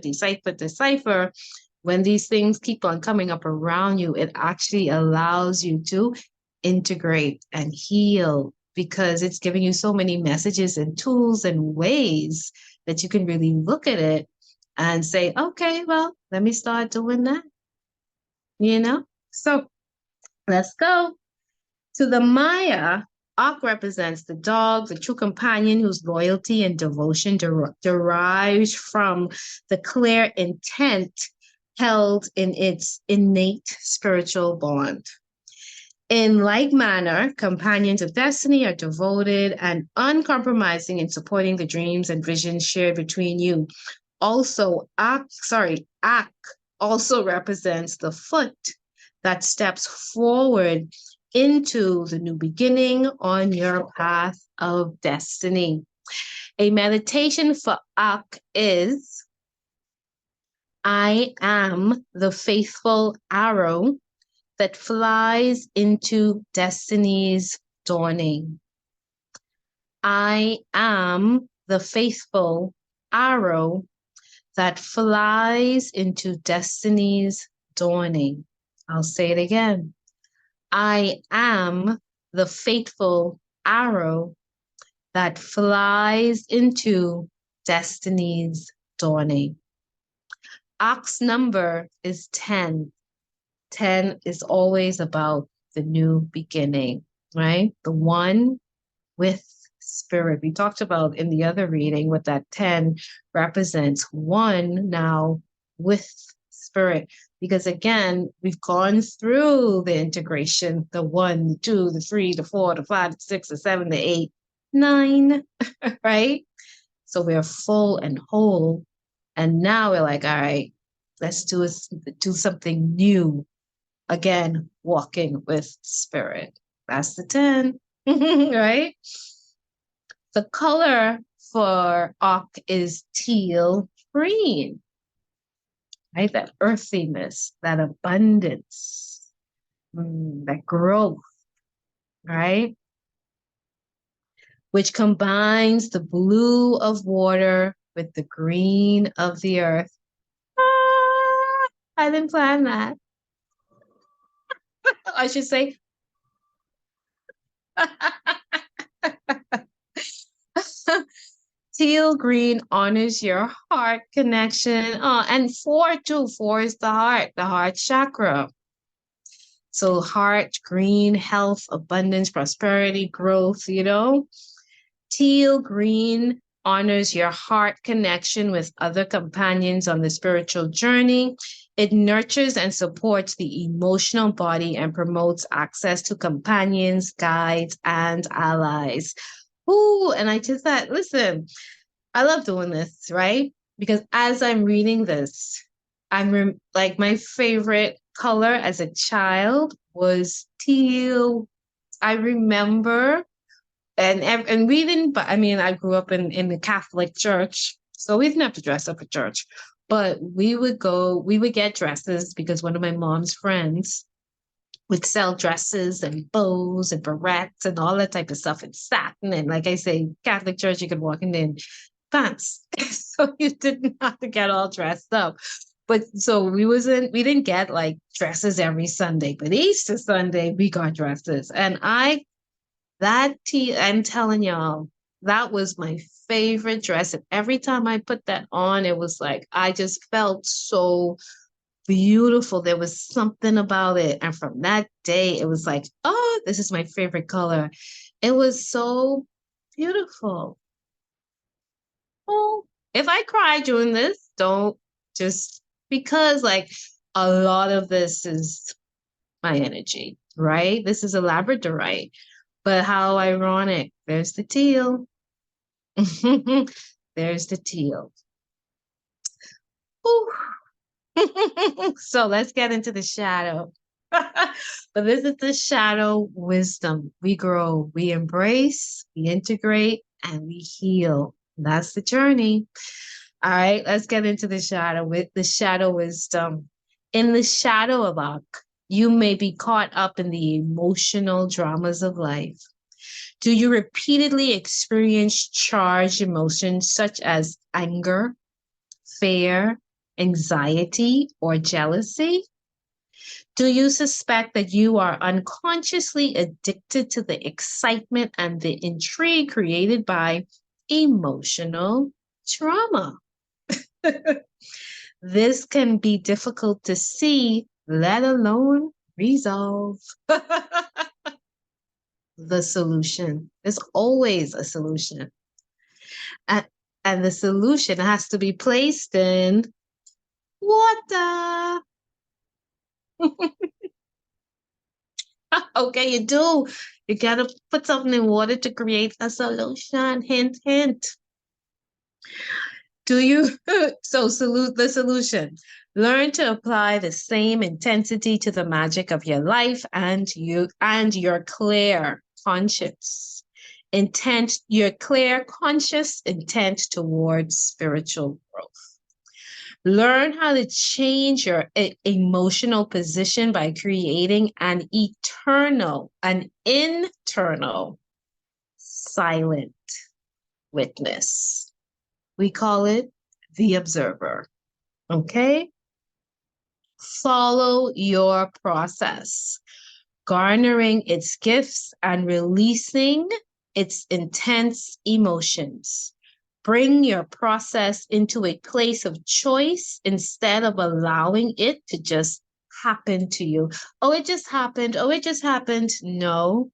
when these things keep on coming up around you. It actually allows you to integrate and heal, because it's giving you so many messages and tools and ways that you can really look at it and say, okay, well, let me start doing that. So let's go. To the Maya, Ak represents the dog, the true companion whose loyalty and devotion derives from the clear intent held in its innate spiritual bond. In like manner, companions of destiny are devoted and uncompromising in supporting the dreams and visions shared between you. Also, Ak also represents the foot that steps forward into the new beginning on your path of destiny. A meditation for Ak is, I am the faithful arrow that flies into destiny's dawning. I am the faithful arrow that flies into destiny's dawning. I'll say it again. I am the faithful arrow that flies into destiny's dawning. Ak's number is 10. 10 is always about the new beginning, right? The one with spirit. We talked about in the other reading what that 10 represents. One now with spirit. Because again, we've gone through the integration, the 1, the 2, the 3, the 4, the 5, the 6, the 7, the 8, 9, right? So we're full and whole. And now we're like, all right, let's do something new. Again, walking with spirit. That's the 10, right? The color for Ak is teal green, right? That earthiness, that abundance, that growth, right? Which combines the blue of water with the green of the earth. Ah, I didn't plan that. I should say. Teal green honors your heart connection. Oh, and 4 too. 4 is the heart chakra. So heart, green, health, abundance, prosperity, growth, Teal green honors your heart connection with other companions on the spiritual journey. It nurtures and supports the emotional body and promotes access to companions, guides, and allies. Ooh, and I just thought, listen, I love doing this, right? Because as I'm reading this, like my favorite color as a child was teal. I remember and we didn't, but I mean, I grew up in the Catholic church, so we didn't have to dress up at church, but we would get dresses because one of my mom's friends would sell dresses and bows and barrettes and all that type of stuff and satin. And like I say, Catholic church, you could walk in pants. So you didn't have to get all dressed up. But so we didn't get like dresses every Sunday, but Easter Sunday we got dresses. And I'm telling y'all, that was my favorite dress. And every time I put that on, it was like I just felt so beautiful. There was something about it. And from that day, it was like, oh, this is my favorite color. It was so beautiful. Oh, if I cry during this, don't just because like a lot of this is my energy, right? This is a labradorite. But how ironic. There's the teal. There's the teal. So let's get into the shadow. But this is the shadow wisdom. We grow, we embrace, we integrate, and we heal. That's the journey. All right, let's get into the shadow with the shadow wisdom. In the shadow of Ak, you may be caught up in the emotional dramas of life. Do you repeatedly experience charged emotions such as anger, fear, anxiety, or jealousy? Do you suspect that you are unconsciously addicted to the excitement and the intrigue created by emotional trauma? This can be difficult to see, let alone resolve. The solution. There's always a solution. And the solution has to be placed in water. Okay, you do. You gotta put something in water to create a solution. Hint, hint. Do you? So, the solution. Learn to apply the same intensity to the magic of your life and your clear conscience intent, your clear conscious intent towards spiritual growth. Learn how to change your emotional position by creating an internal silent witness. We call it the observer. Okay? Follow your process, garnering its gifts and releasing its intense emotions. Bring your process into a place of choice instead of allowing it to just happen to you. Oh, it just happened. Oh, it just happened. No,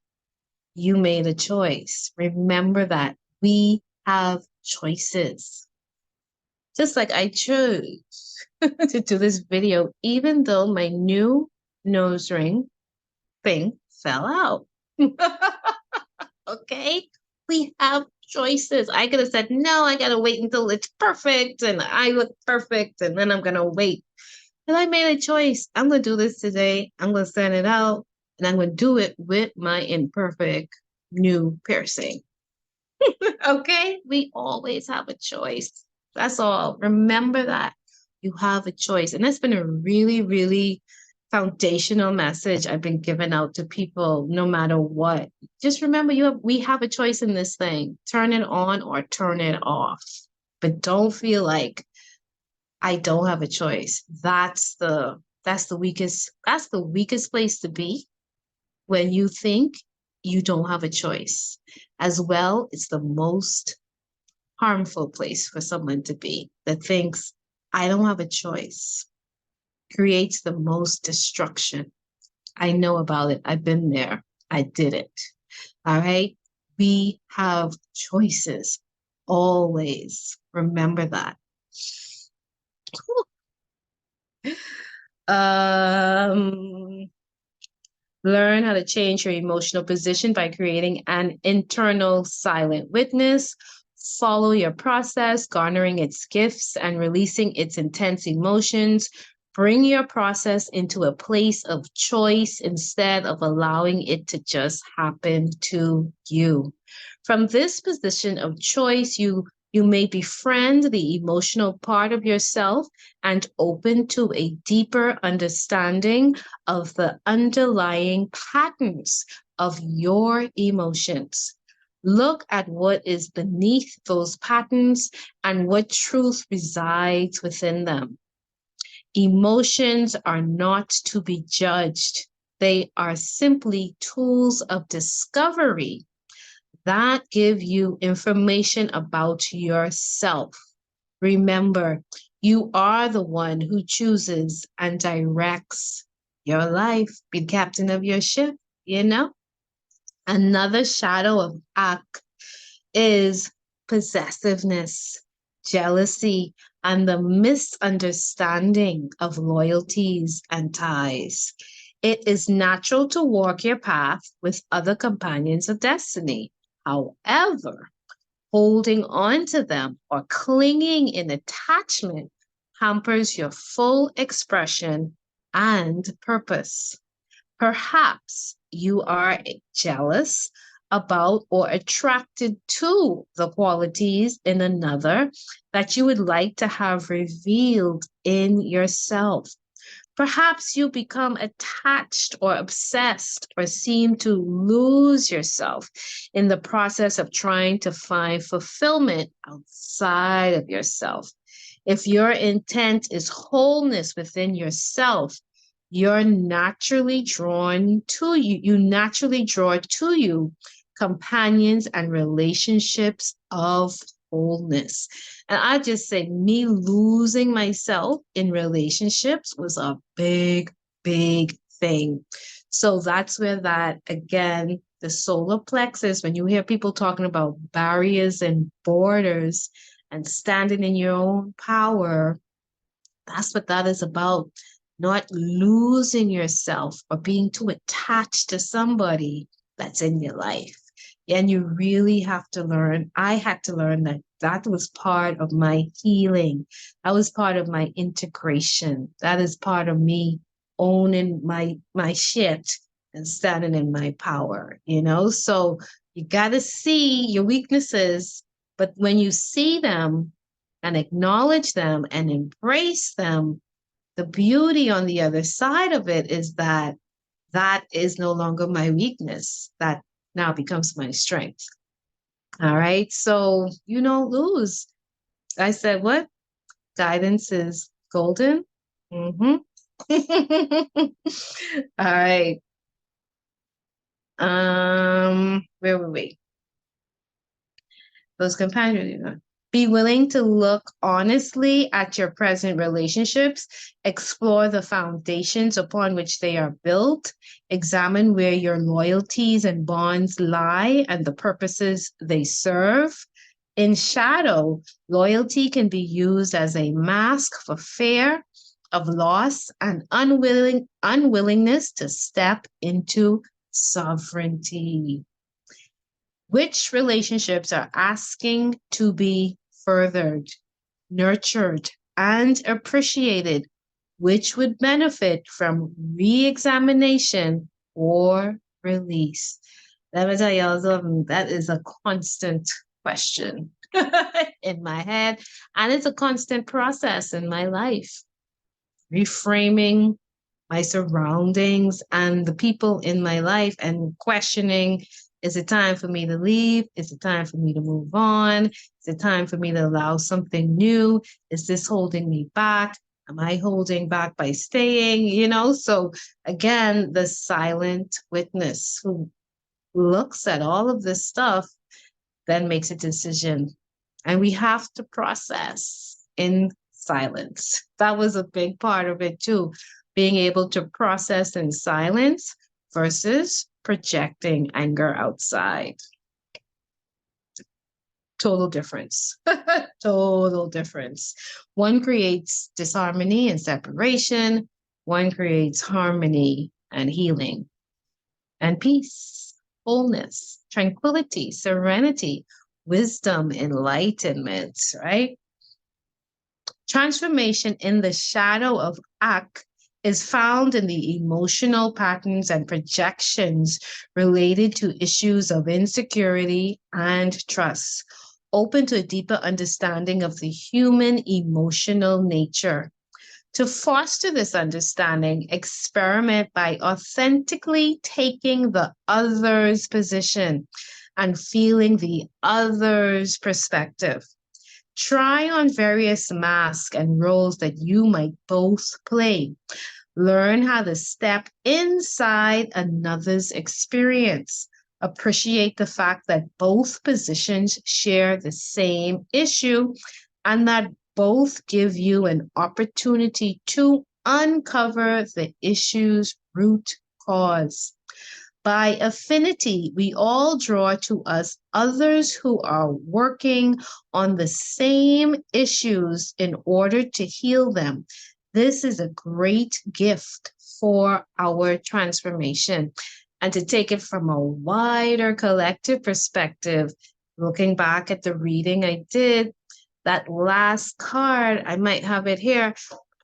you made a choice. Remember that we have choices. Just like I chose. to do this video, even though my new nose ring thing fell out. Okay? We have choices. I could have said, no, I got to wait until it's perfect and I look perfect and then I'm going to wait. And I made a choice. I'm going to do this today. I'm going to send it out and I'm going to do it with my imperfect new piercing. Okay? We always have a choice. That's all. Remember that you have a choice. And that's been a really, really foundational message I've been giving out to people no matter what. Just remember we have a choice in this thing. Turn it on or turn it off. But don't feel like I don't have a choice. That's the weakest place to be when you think you don't have a choice. As well, it's the most harmful place for someone to be that thinks I don't have a choice. Creates the most destruction. I know about it. I've been there. I did it. All right. We have choices always. Remember that. Learn how to change your emotional position by creating an internal silent witness. Follow your process, garnering its gifts and releasing its intense emotions. Bring your process into a place of choice instead of allowing it to just happen to you. From this position of choice, you may befriend the emotional part of yourself and open to a deeper understanding of the underlying patterns of your emotions. Look at what is beneath those patterns and what truth resides within them. Emotions are not to be judged. They are simply tools of discovery that give you information about yourself. Remember, you are the one who chooses and directs your life. Be the captain of your ship, you know? Another shadow of Ak is possessiveness, jealousy, and the misunderstanding of loyalties and ties. It is natural to walk your path with other companions of destiny. However, holding on to them or clinging in attachment hampers your full expression and purpose. Perhaps you are jealous about or attracted to the qualities in another that you would like to have revealed in yourself. Perhaps you become attached or obsessed or seem to lose yourself in the process of trying to find fulfillment outside of yourself. If your intent is wholeness within yourself, you're naturally drawn to you naturally draw to you companions and relationships of wholeness. And I just say me losing myself in relationships was a big, big thing. So that's where that, again, the solar plexus, when you hear people talking about barriers and borders and standing in your own power, that's what that is about. Not losing yourself or being too attached to somebody that's in your life. And you really have to learn. I had to learn that that was part of my healing. That was part of my integration. That is part of me owning my shit and standing in my power, you know? So you got to see your weaknesses, but when you see them and acknowledge them and embrace them, the beauty on the other side of it is that that is no longer my weakness. That now becomes my strength. All right. So you don't lose. I said, what? Guidance is golden. Mm-hmm. All right. Where were we? Those companions. Be willing to look honestly at your present relationships, explore the foundations upon which they are built, examine where your loyalties and bonds lie and the purposes they serve. In shadow, loyalty can be used as a mask for fear of loss and unwillingness to step into sovereignty. Which relationships are asking to be furthered, nurtured, and appreciated? Which would benefit from re-examination or release? Let me tell y'all something. That is a constant question in my head, and it's a constant process in my life. Reframing my surroundings and the people in my life and questioning, is it time for me to leave? Is it time for me to move on? Is it time for me to allow something new? Is this holding me back? Am I holding back by staying? You know, so again, the silent witness who looks at all of this stuff, then makes a decision. And we have to process in silence. That was a big part of it too, being able to process in silence versus projecting anger outside. Total difference. Total difference. One creates disharmony and separation. One creates harmony and healing and peace, wholeness, tranquility, serenity, wisdom, enlightenment, right? Transformation in the shadow of Ak is found in the emotional patterns and projections related to issues of insecurity and trust, open to a deeper understanding of the human emotional nature. To foster this understanding, experiment by authentically taking the other's position and feeling the other's perspective. Try on various masks and roles that you might both play. Learn how to step inside another's experience. Appreciate the fact that both positions share the same issue and that both give you an opportunity to uncover the issue's root cause. By affinity, we all draw to us others who are working on the same issues in order to heal them. This is a great gift for our transformation. And to take it from a wider collective perspective, looking back at the reading I did, that last card, I might have it here,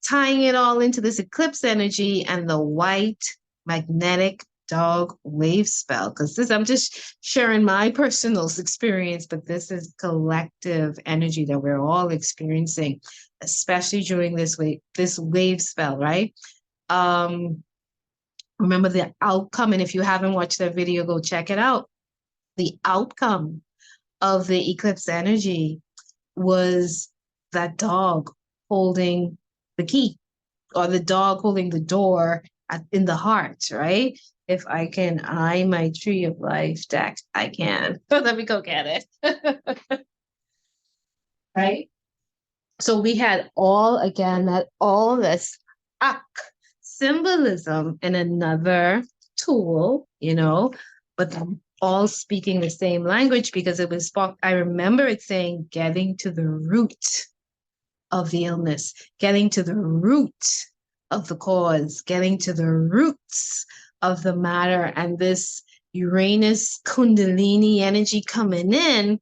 tying it all into this eclipse energy and the white magnetic dog wave spell, because this, I'm just sharing my personal experience, but this is collective energy that we're all experiencing, especially during this wave spell, right? Remember the outcome, and if you haven't watched that video, go check it out. The outcome of the eclipse energy was that dog holding the key, or the dog holding the door in the heart, right? If I can eye my Tree of Life deck, I can. Let me go get it. Right? So we had all this symbolism in another tool, you know, but them all speaking the same language, because it was, I remember it saying, getting to the root of the illness, getting to the root of the cause, getting to the roots of the matter. And this Uranus Kundalini energy coming in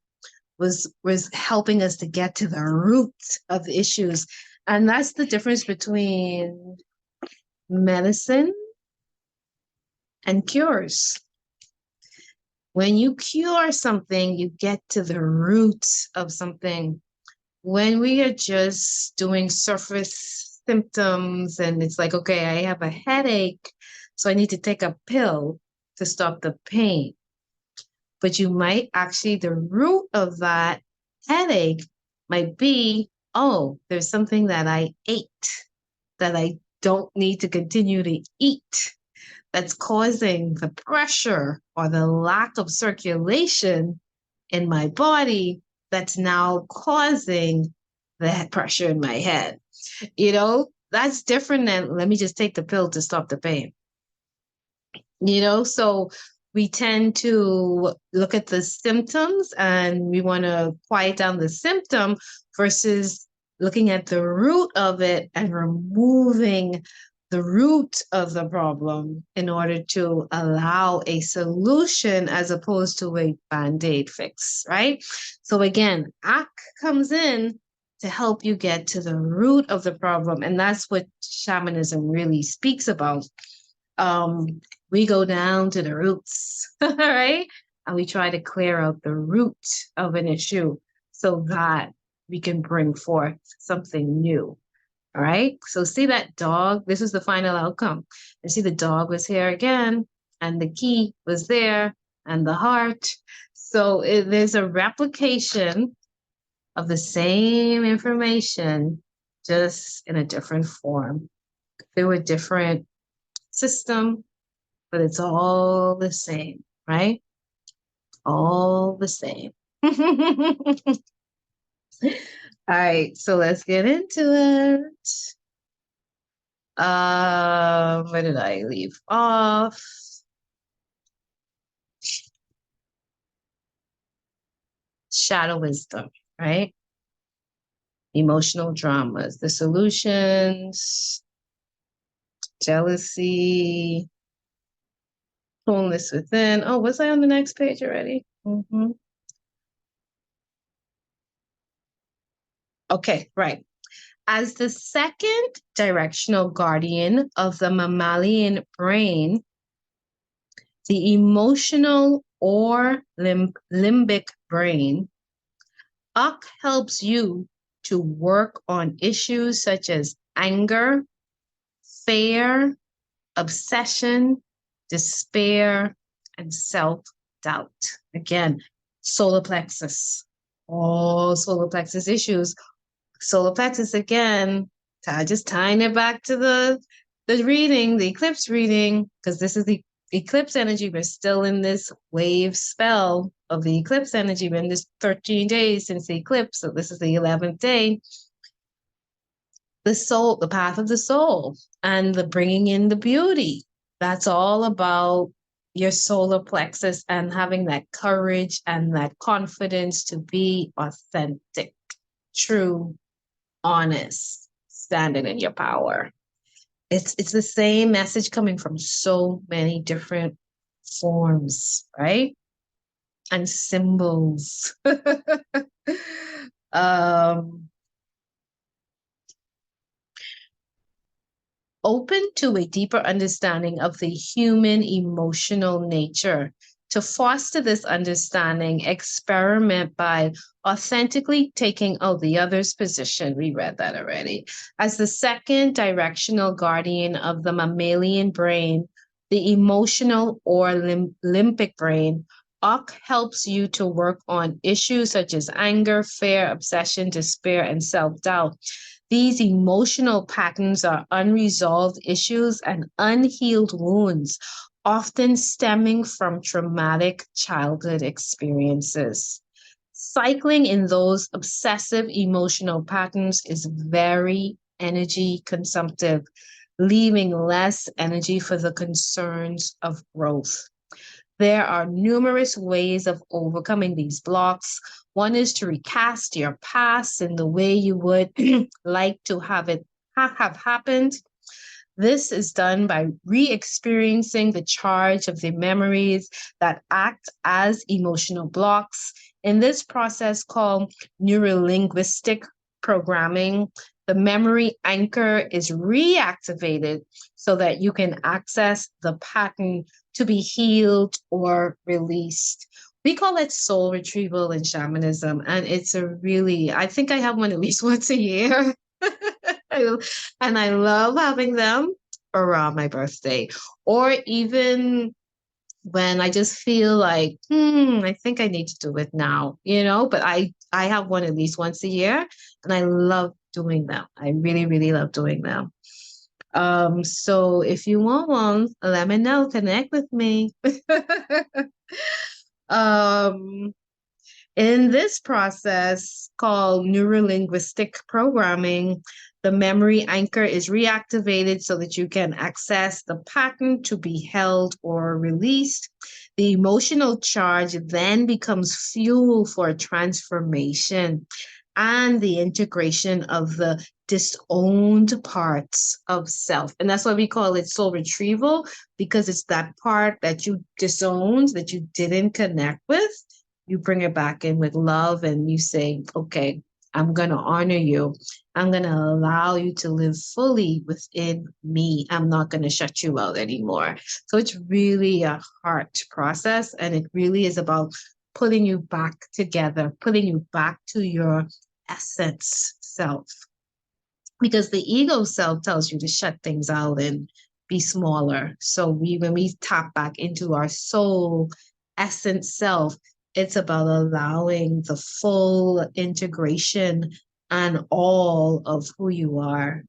was helping us to get to the root of the issues. And that's the difference between medicine and cures. When you cure something, you get to the root of something. When we are just doing surface symptoms and it's like, okay, I have a headache, so I need to take a pill to stop the pain. But you might actually, the root of that headache might be, oh, there's something that I ate that I don't need to continue to eat, that's causing the pressure or the lack of circulation in my body that's now causing that pressure in my head. You know, that's different than let me just take the pill to stop the pain. You know, so we tend to look at the symptoms and we want to quiet down the symptom versus looking at the root of it and removing the root of the problem in order to allow a solution as opposed to a band-aid fix, right? So again, AK comes in to help you get to the root of the problem. And that's what shamanism really speaks about. We go down to the roots, right? And we try to clear out the root of an issue so that we can bring forth something new. All right. So see that dog? This is the final outcome. And see the dog was here again, and the key was there, and the heart. So there's a replication of the same information, just in a different form. Through a different system, but it's all the same, right? All the same. All right, so let's get into it. Where did I leave off? Shadow wisdom, right? Emotional dramas, the solutions, jealousy, wholeness within. Oh, was I on the next page already? Okay, right. As the second directional guardian of the mammalian brain, the emotional or limbic brain, UC helps you to work on issues such as anger, fear, obsession, despair, and self-doubt. Again, solar plexus, all solar plexus issues. Solar plexus again, just tying it back to the reading, the eclipse reading, because this is the eclipse energy. We're still in this wave spell of the eclipse energy. We're in this 13 days since the eclipse, so this is the 11th day. The soul, the path of the soul, and the bringing in the beauty. That's all about your solar plexus and having that courage and that confidence to be authentic, true, honest, standing in your power. It's the same message coming from so many different forms, right? And symbols. Open to a deeper understanding of the human emotional nature. To foster this understanding, experiment by authentically taking the other's position. We read that already. As the second directional guardian of the mammalian brain, the emotional or limbic brain, UC helps you to work on issues such as anger, fear, obsession, despair, and self-doubt. These emotional patterns are unresolved issues and unhealed wounds, often stemming from traumatic childhood experiences. Cycling in those obsessive emotional patterns is very energy consumptive, leaving less energy for the concerns of growth. There are numerous ways of overcoming these blocks. One is to recast your past in the way you would like to have it have happened. This is done by re-experiencing the charge of the memories that act as emotional blocks. In this process called neurolinguistic programming, the memory anchor is reactivated so that you can access the pattern to be healed or released. We call it soul retrieval in shamanism, and it's I think I have one at least once a year. And I love having them around my birthday, or even when I just feel like, I think I need to do it now, but I have one at least once a year, and I love doing them. I really, really love doing them. So if you want one, let me know, connect with me. In this process called neurolinguistic programming, the memory anchor is reactivated so that you can access the pattern to be held or released. The emotional charge then becomes fuel for transformation and the integration of the disowned parts of self. And that's why we call it soul retrieval, because it's that part that you disowned, that you didn't connect with. You bring it back in with love and you say, okay, I'm going to honor you. I'm going to allow you to live fully within me. I'm not going to shut you out anymore. So it's really a heart process, and it really is about putting you back together, putting you back to your essence self. Because the ego self tells you to shut things out and be smaller. So when we tap back into our soul essence self, it's about allowing the full integration and all of who you are.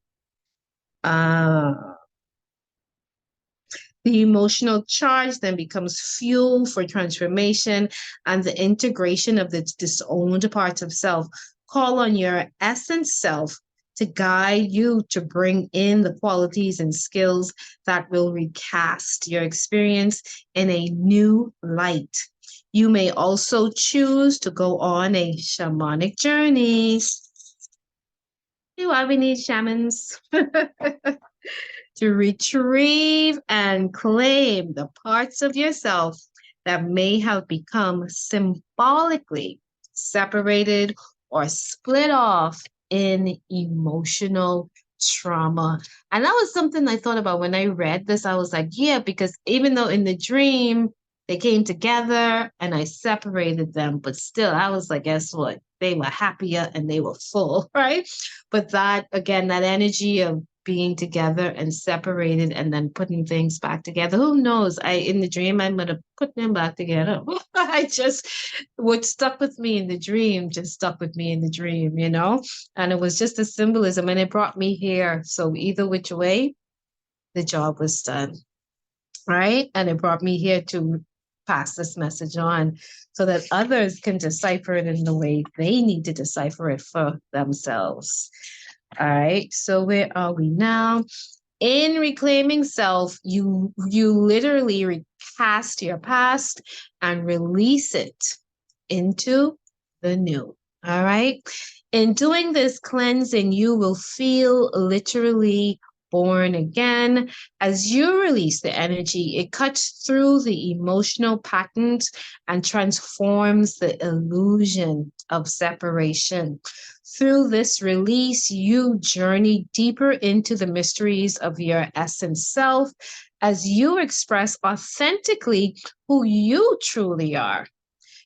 The emotional charge then becomes fuel for transformation and the integration of the disowned parts of self. Call on your essence self to guide you to bring in the qualities and skills that will recast your experience in a new light. You may also choose to go on a shamanic journey. Do we need shamans? To retrieve and claim the parts of yourself that may have become symbolically separated or split off in emotional trauma. And that was something I thought about when I read this. I was like, yeah, because even though in the dream they came together and I separated them, but still I was like, guess what? They were happier and they were full, right? But that, again, that energy of being together and separated and then putting things back together. Who knows? In the dream, I might have put them back together. I just, what stuck with me in the dream just stuck with me in the dream, you know? And it was just a symbolism and it brought me here. So either which way, the job was done, right? And it brought me here to pass this message on so that others can decipher it in the way they need to decipher it for themselves. All right, so where are we now? In reclaiming self, you literally recast your past and release it into the new. All right. In doing this cleansing, you will feel literally born again. As you release the energy, it cuts through the emotional patterns and transforms the illusion of separation. Through this release, you journey deeper into the mysteries of your essence self as you express authentically who you truly are.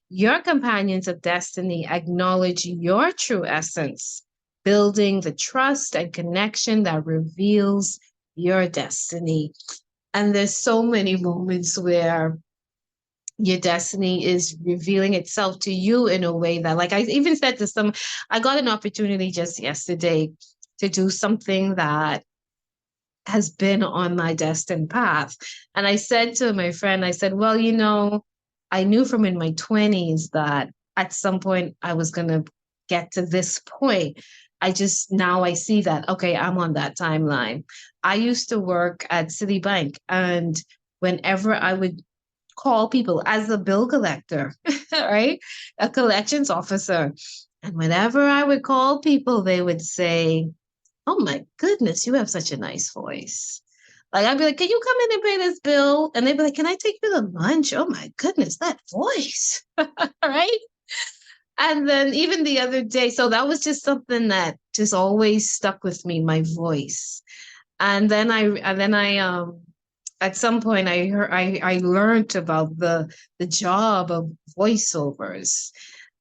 Your companions of destiny acknowledge your true essence, building the trust and connection that reveals your destiny. And there's so many moments where your destiny is revealing itself to you in a way that, like I even said to I got an opportunity just yesterday to do something that has been on my destined path. And I said to my friend, I said, well, you know, I knew from in my 20s that at some point I was going to get to this point. Now I see that, okay, I'm on that timeline. I used to work at Citibank, and whenever I would call people as a bill collector, right? A collections officer. And whenever I would call people, they would say, oh my goodness, you have such a nice voice. Like I'd be like, can you come in and pay this bill? And they'd be like, can I take you to lunch? Oh my goodness, that voice. Right? And then even the other day, so that was just something that just always stuck with me, my voice. And then I at some point I learned about the job of voiceovers.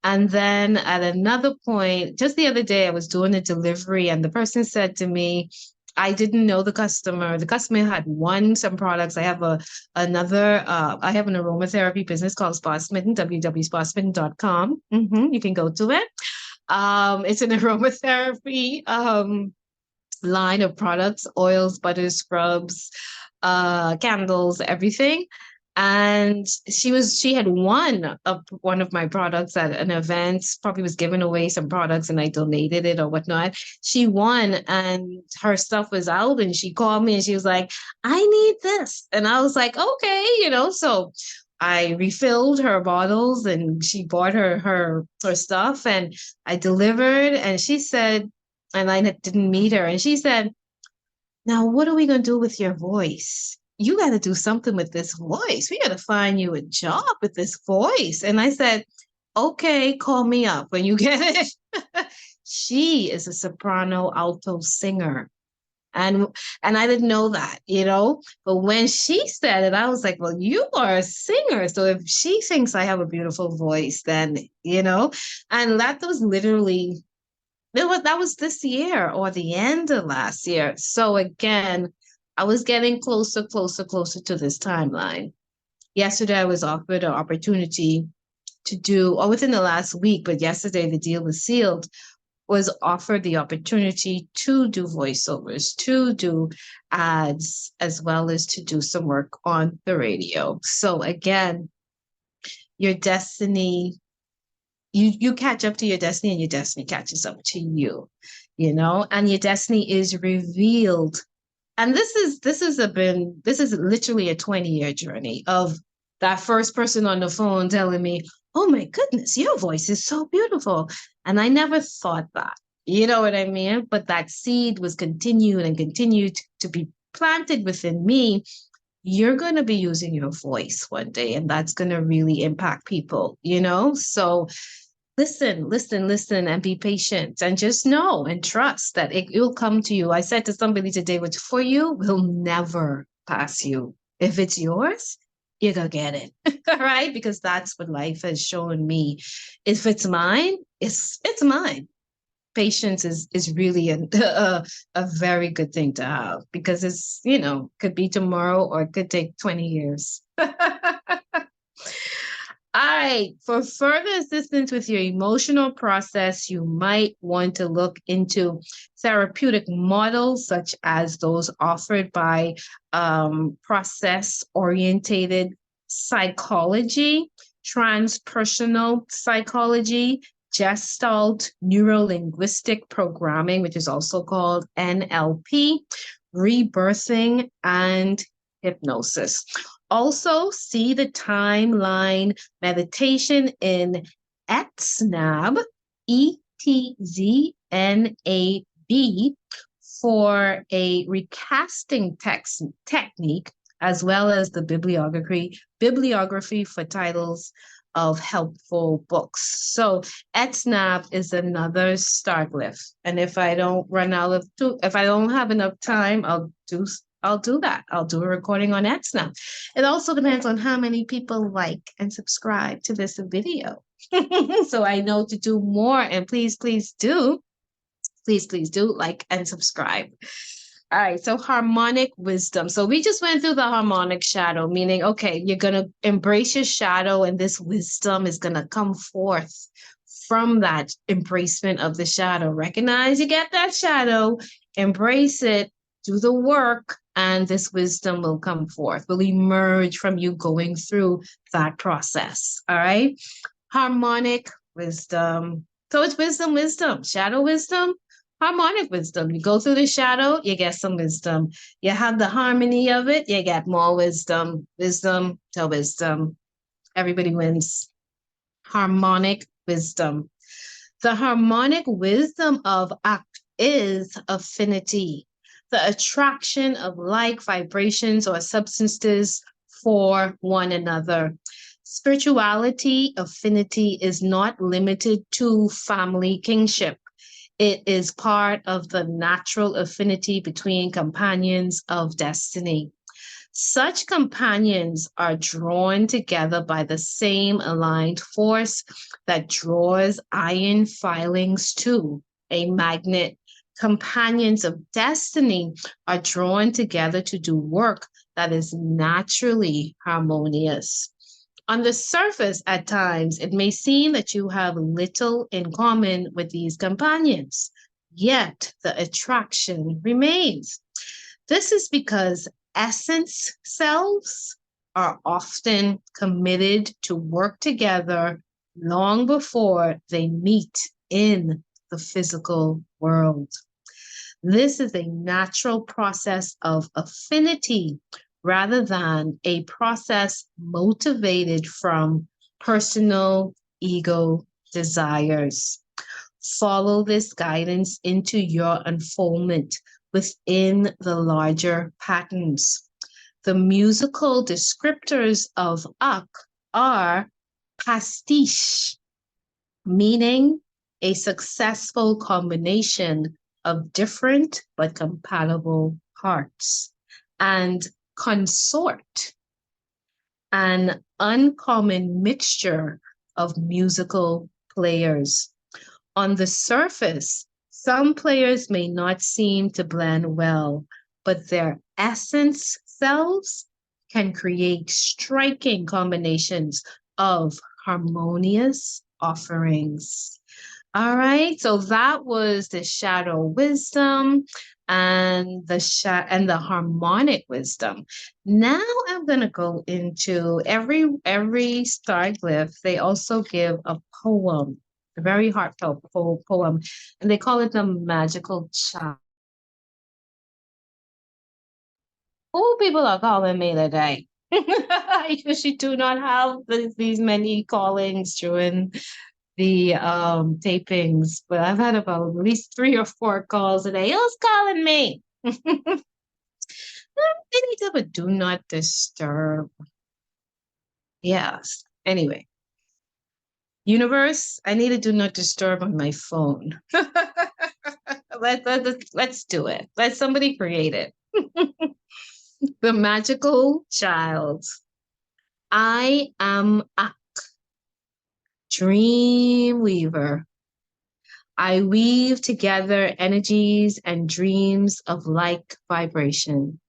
And then at another point, just the other day, I was doing a delivery and the person said to me, I didn't know the customer. The customer had won some products. I have I have an aromatherapy business called Spa Smitten, www.spasmitten.com. You can go to it. It's an aromatherapy line of products, oils, butters, scrubs, candles, everything. And she had won one of my products at an event, probably was giving away some products and I donated it or whatnot. She won and her stuff was out and she called me and she was like, I need this. And I was like, okay, so I refilled her bottles and she bought her stuff and I delivered and she said, and I didn't meet her, and she said, now what are we going to do with your voice? You got to do something with this voice. We got to find you a job with this voice. And I said, okay, call me up when you get it. She is a soprano alto singer. And I didn't know that, you know, but when she said it, I was like, well, you are a singer. So if she thinks I have a beautiful voice, then, you know, and that was literally, that was this year or the end of last year. So again, I was getting closer to this timeline. Yesterday, I was offered an opportunity to do, or within the last week, but yesterday the deal was sealed, was offered the opportunity to do voiceovers, to do ads, as well as to do some work on the radio. So again, your destiny, you catch up to your destiny and your destiny catches up to you, you know, and your destiny is revealed. And this is literally a 20-year journey of that first person on the phone telling me, oh my goodness, your voice is so beautiful. And I never thought that, you know what I mean? But that seed was continued and continued to be planted within me. You're going to be using your voice one day, and that's going to really impact people, you know? So listen, and be patient and just know and trust that it will come to you. I said to somebody today, which for you will never pass you. If it's yours, you're going to get it, right? Because that's what life has shown me. If it's mine, it's mine. Patience is really a very good thing to have because it's, you know, could be tomorrow or it could take 20 years. All right, for further assistance with your emotional process, you might want to look into therapeutic models such as those offered by process-orientated psychology, transpersonal psychology, Gestalt neuro-linguistic programming, which is also called NLP, rebirthing, and hypnosis. Also, see the timeline meditation in ETZNAB, ETZNAB, for a recasting technique, as well as the bibliography for titles of helpful books. So ETZNAB is another star glyph. And if I don't have enough time, I'll do that. I'll do a recording on ETZNAB. It also depends on how many people like and subscribe to this video. So I know to do more, and please do like and subscribe. All right, so harmonic wisdom. So we just went through the harmonic shadow, meaning, okay, you're going to embrace your shadow and this wisdom is going to come forth from that embracement of the shadow. Recognize you get that shadow, embrace it, do the work, and this wisdom will come forth, will emerge from you going through that process. All right, harmonic wisdom. So it's wisdom, shadow wisdom, harmonic wisdom. You go through the shadow, you get some wisdom. You have the harmony of it, you get more wisdom. Wisdom to wisdom. Everybody wins. Harmonic wisdom. The harmonic wisdom of ACT is affinity, the attraction of like vibrations or substances for one another. Spirituality affinity is not limited to family kinship. It is part of the natural affinity between companions of destiny. Such companions are drawn together by the same aligned force that draws iron filings to a magnet. Companions of destiny are drawn together to do work that is naturally harmonious. On the surface, at times, it may seem that you have little in common with these companions, yet the attraction remains. This is because essence selves are often committed to work together long before they meet in the physical world. This is a natural process of affinity rather than a process motivated from personal ego desires. Follow this guidance into your unfoldment within the larger patterns. The musical descriptors of Ak are pastiche, meaning a successful combination of different but compatible parts, and consort, an uncommon mixture of musical players. On the surface, some players may not seem to blend well, but their essence selves can create striking combinations of harmonious offerings. All right, so that was the shadow wisdom and the harmonic wisdom. Now I'm gonna go into every star glyph. They also give a poem, a very heartfelt poem, and they call it the magical child. Oh, people are calling me today. I usually do not have these many callings during the tapings, but I've had about at least 3 or 4 calls today. Who's calling me? They need to have a do not disturb. Yes. Anyway, universe, I need a do not disturb on my phone. Let's do it. Let somebody create it. The magical child. I am a dream weaver. I weave together energies and dreams of like vibration,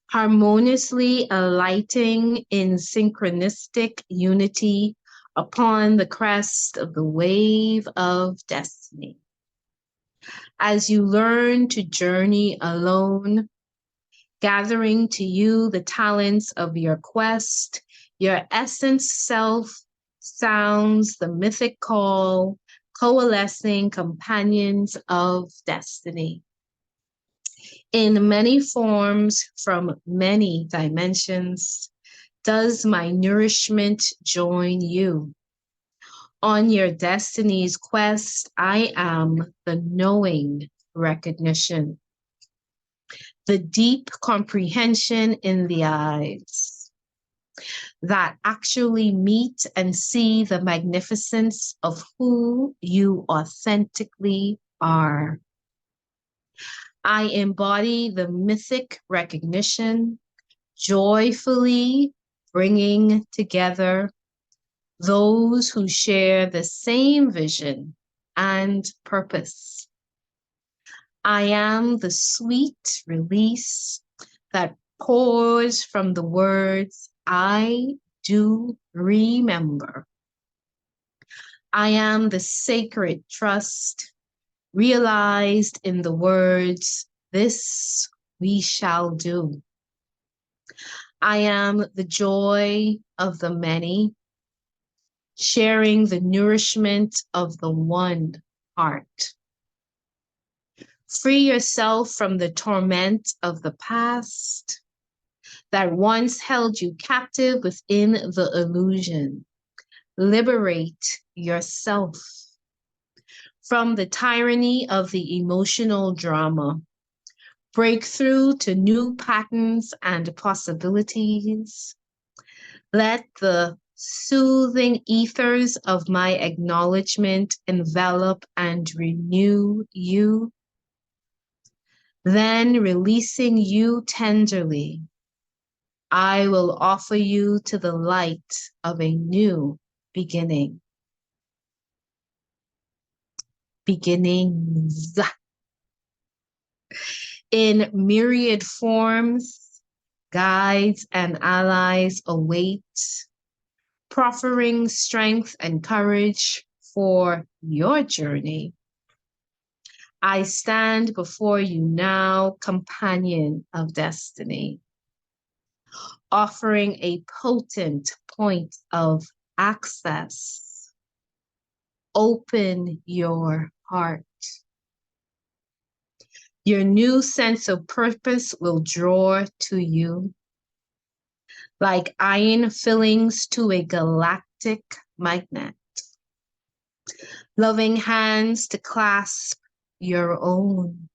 harmoniously alighting in synchronistic unity upon the crest of the wave of destiny. As you learn to journey alone, gathering to you the talents of your quest, your essence self sounds the mythic call, coalescing companions of destiny. In many forms, from many dimensions, does my nourishment join you? On your destiny's quest, I am the knowing recognition, the deep comprehension in the eyes that actually meet and see the magnificence of who you authentically are. I embody the mythic recognition, joyfully bringing together those who share the same vision and purpose. I am the sweet release that pours from the words I do remember. I am the sacred trust realized in the words, this we shall do. I am the joy of the many, sharing the nourishment of the one heart. Free yourself from the torment of the past that once held you captive within the illusion. Liberate yourself from the tyranny of the emotional drama. Break through to new patterns and possibilities. Let the soothing ethers of my acknowledgement envelop and renew you. Then, releasing you tenderly, I will offer you to the light of a new beginning. Beginnings. In myriad forms, guides and allies await, proffering strength and courage for your journey. I stand before you now, companion of destiny, offering a potent point of access. Open your heart. Your new sense of purpose will draw to you. like iron fillings to a galactic magnet. Loving hands to clasp your own.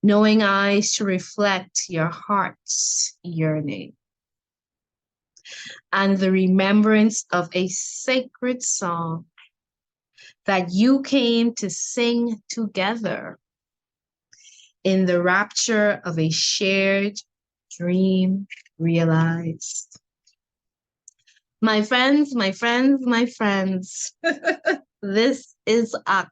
Knowing eyes to reflect your heart's yearning. And the remembrance of a sacred song that you came to sing together in the rapture of a shared dream realized. My friends, my friends, my friends, this is Ak,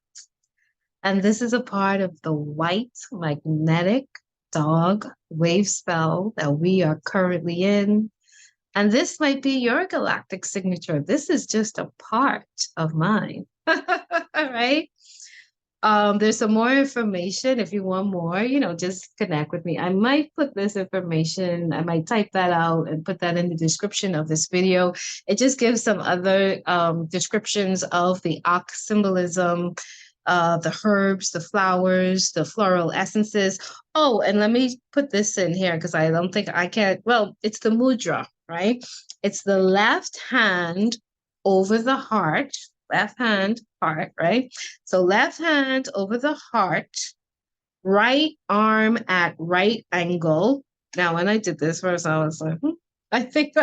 and this is a part of the white magnetic dog wave spell that we are currently in. And this might be your galactic signature. This is just a part of mine. All right. There's some more information. If you want more, just connect with me. I might put this information, I might type that out and put that in the description of this video. It just gives some other descriptions of the Ak symbolism, the herbs, the flowers, the floral essences. Oh, and let me put this in here because I don't think I can. Well, it's the mudra, right? It's the left hand over the heart, left hand, heart, right? So left hand over the heart, right arm at right angle. Now, when I did this first, I was like, I think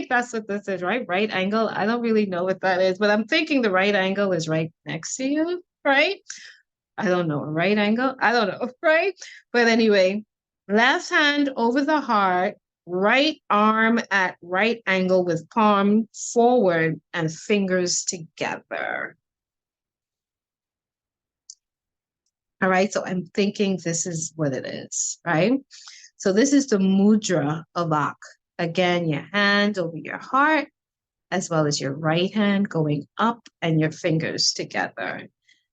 that's what this is, right? Right angle. I don't really know what that is, but I'm thinking the right angle is right next to you, right? I don't know. Right angle? I don't know, right? But anyway, left hand over the heart, right arm at right angle with palm forward and fingers together. All right, so I'm thinking this is what it is, right? So this is the mudra of Ak. Again, your hand over your heart, as well as your right hand going up and your fingers together.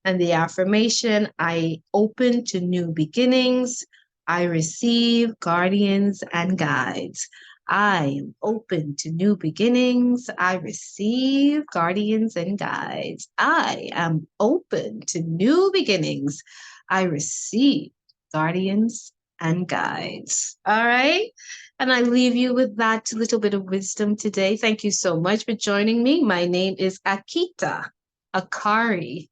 And the affirmation, I open to new beginnings. I receive guardians and guides. I am open to new beginnings. I receive guardians and guides. I am open to new beginnings. I receive guardians and guides. All right. And I leave you with that little bit of wisdom today. Thank you so much for joining me. My name is Akita Akari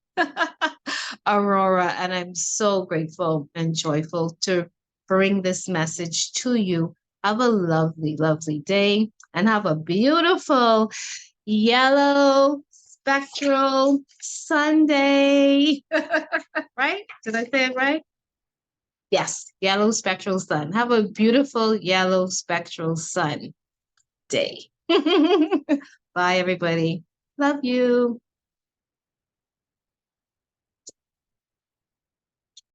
Aurora, and I'm so grateful and joyful to bring this message to you. Have a lovely, lovely day and have a beautiful yellow spectral Sunday. Right? Did I say it right? Yes, yellow spectral sun. Have a beautiful yellow spectral sun day. Bye, everybody. Love you.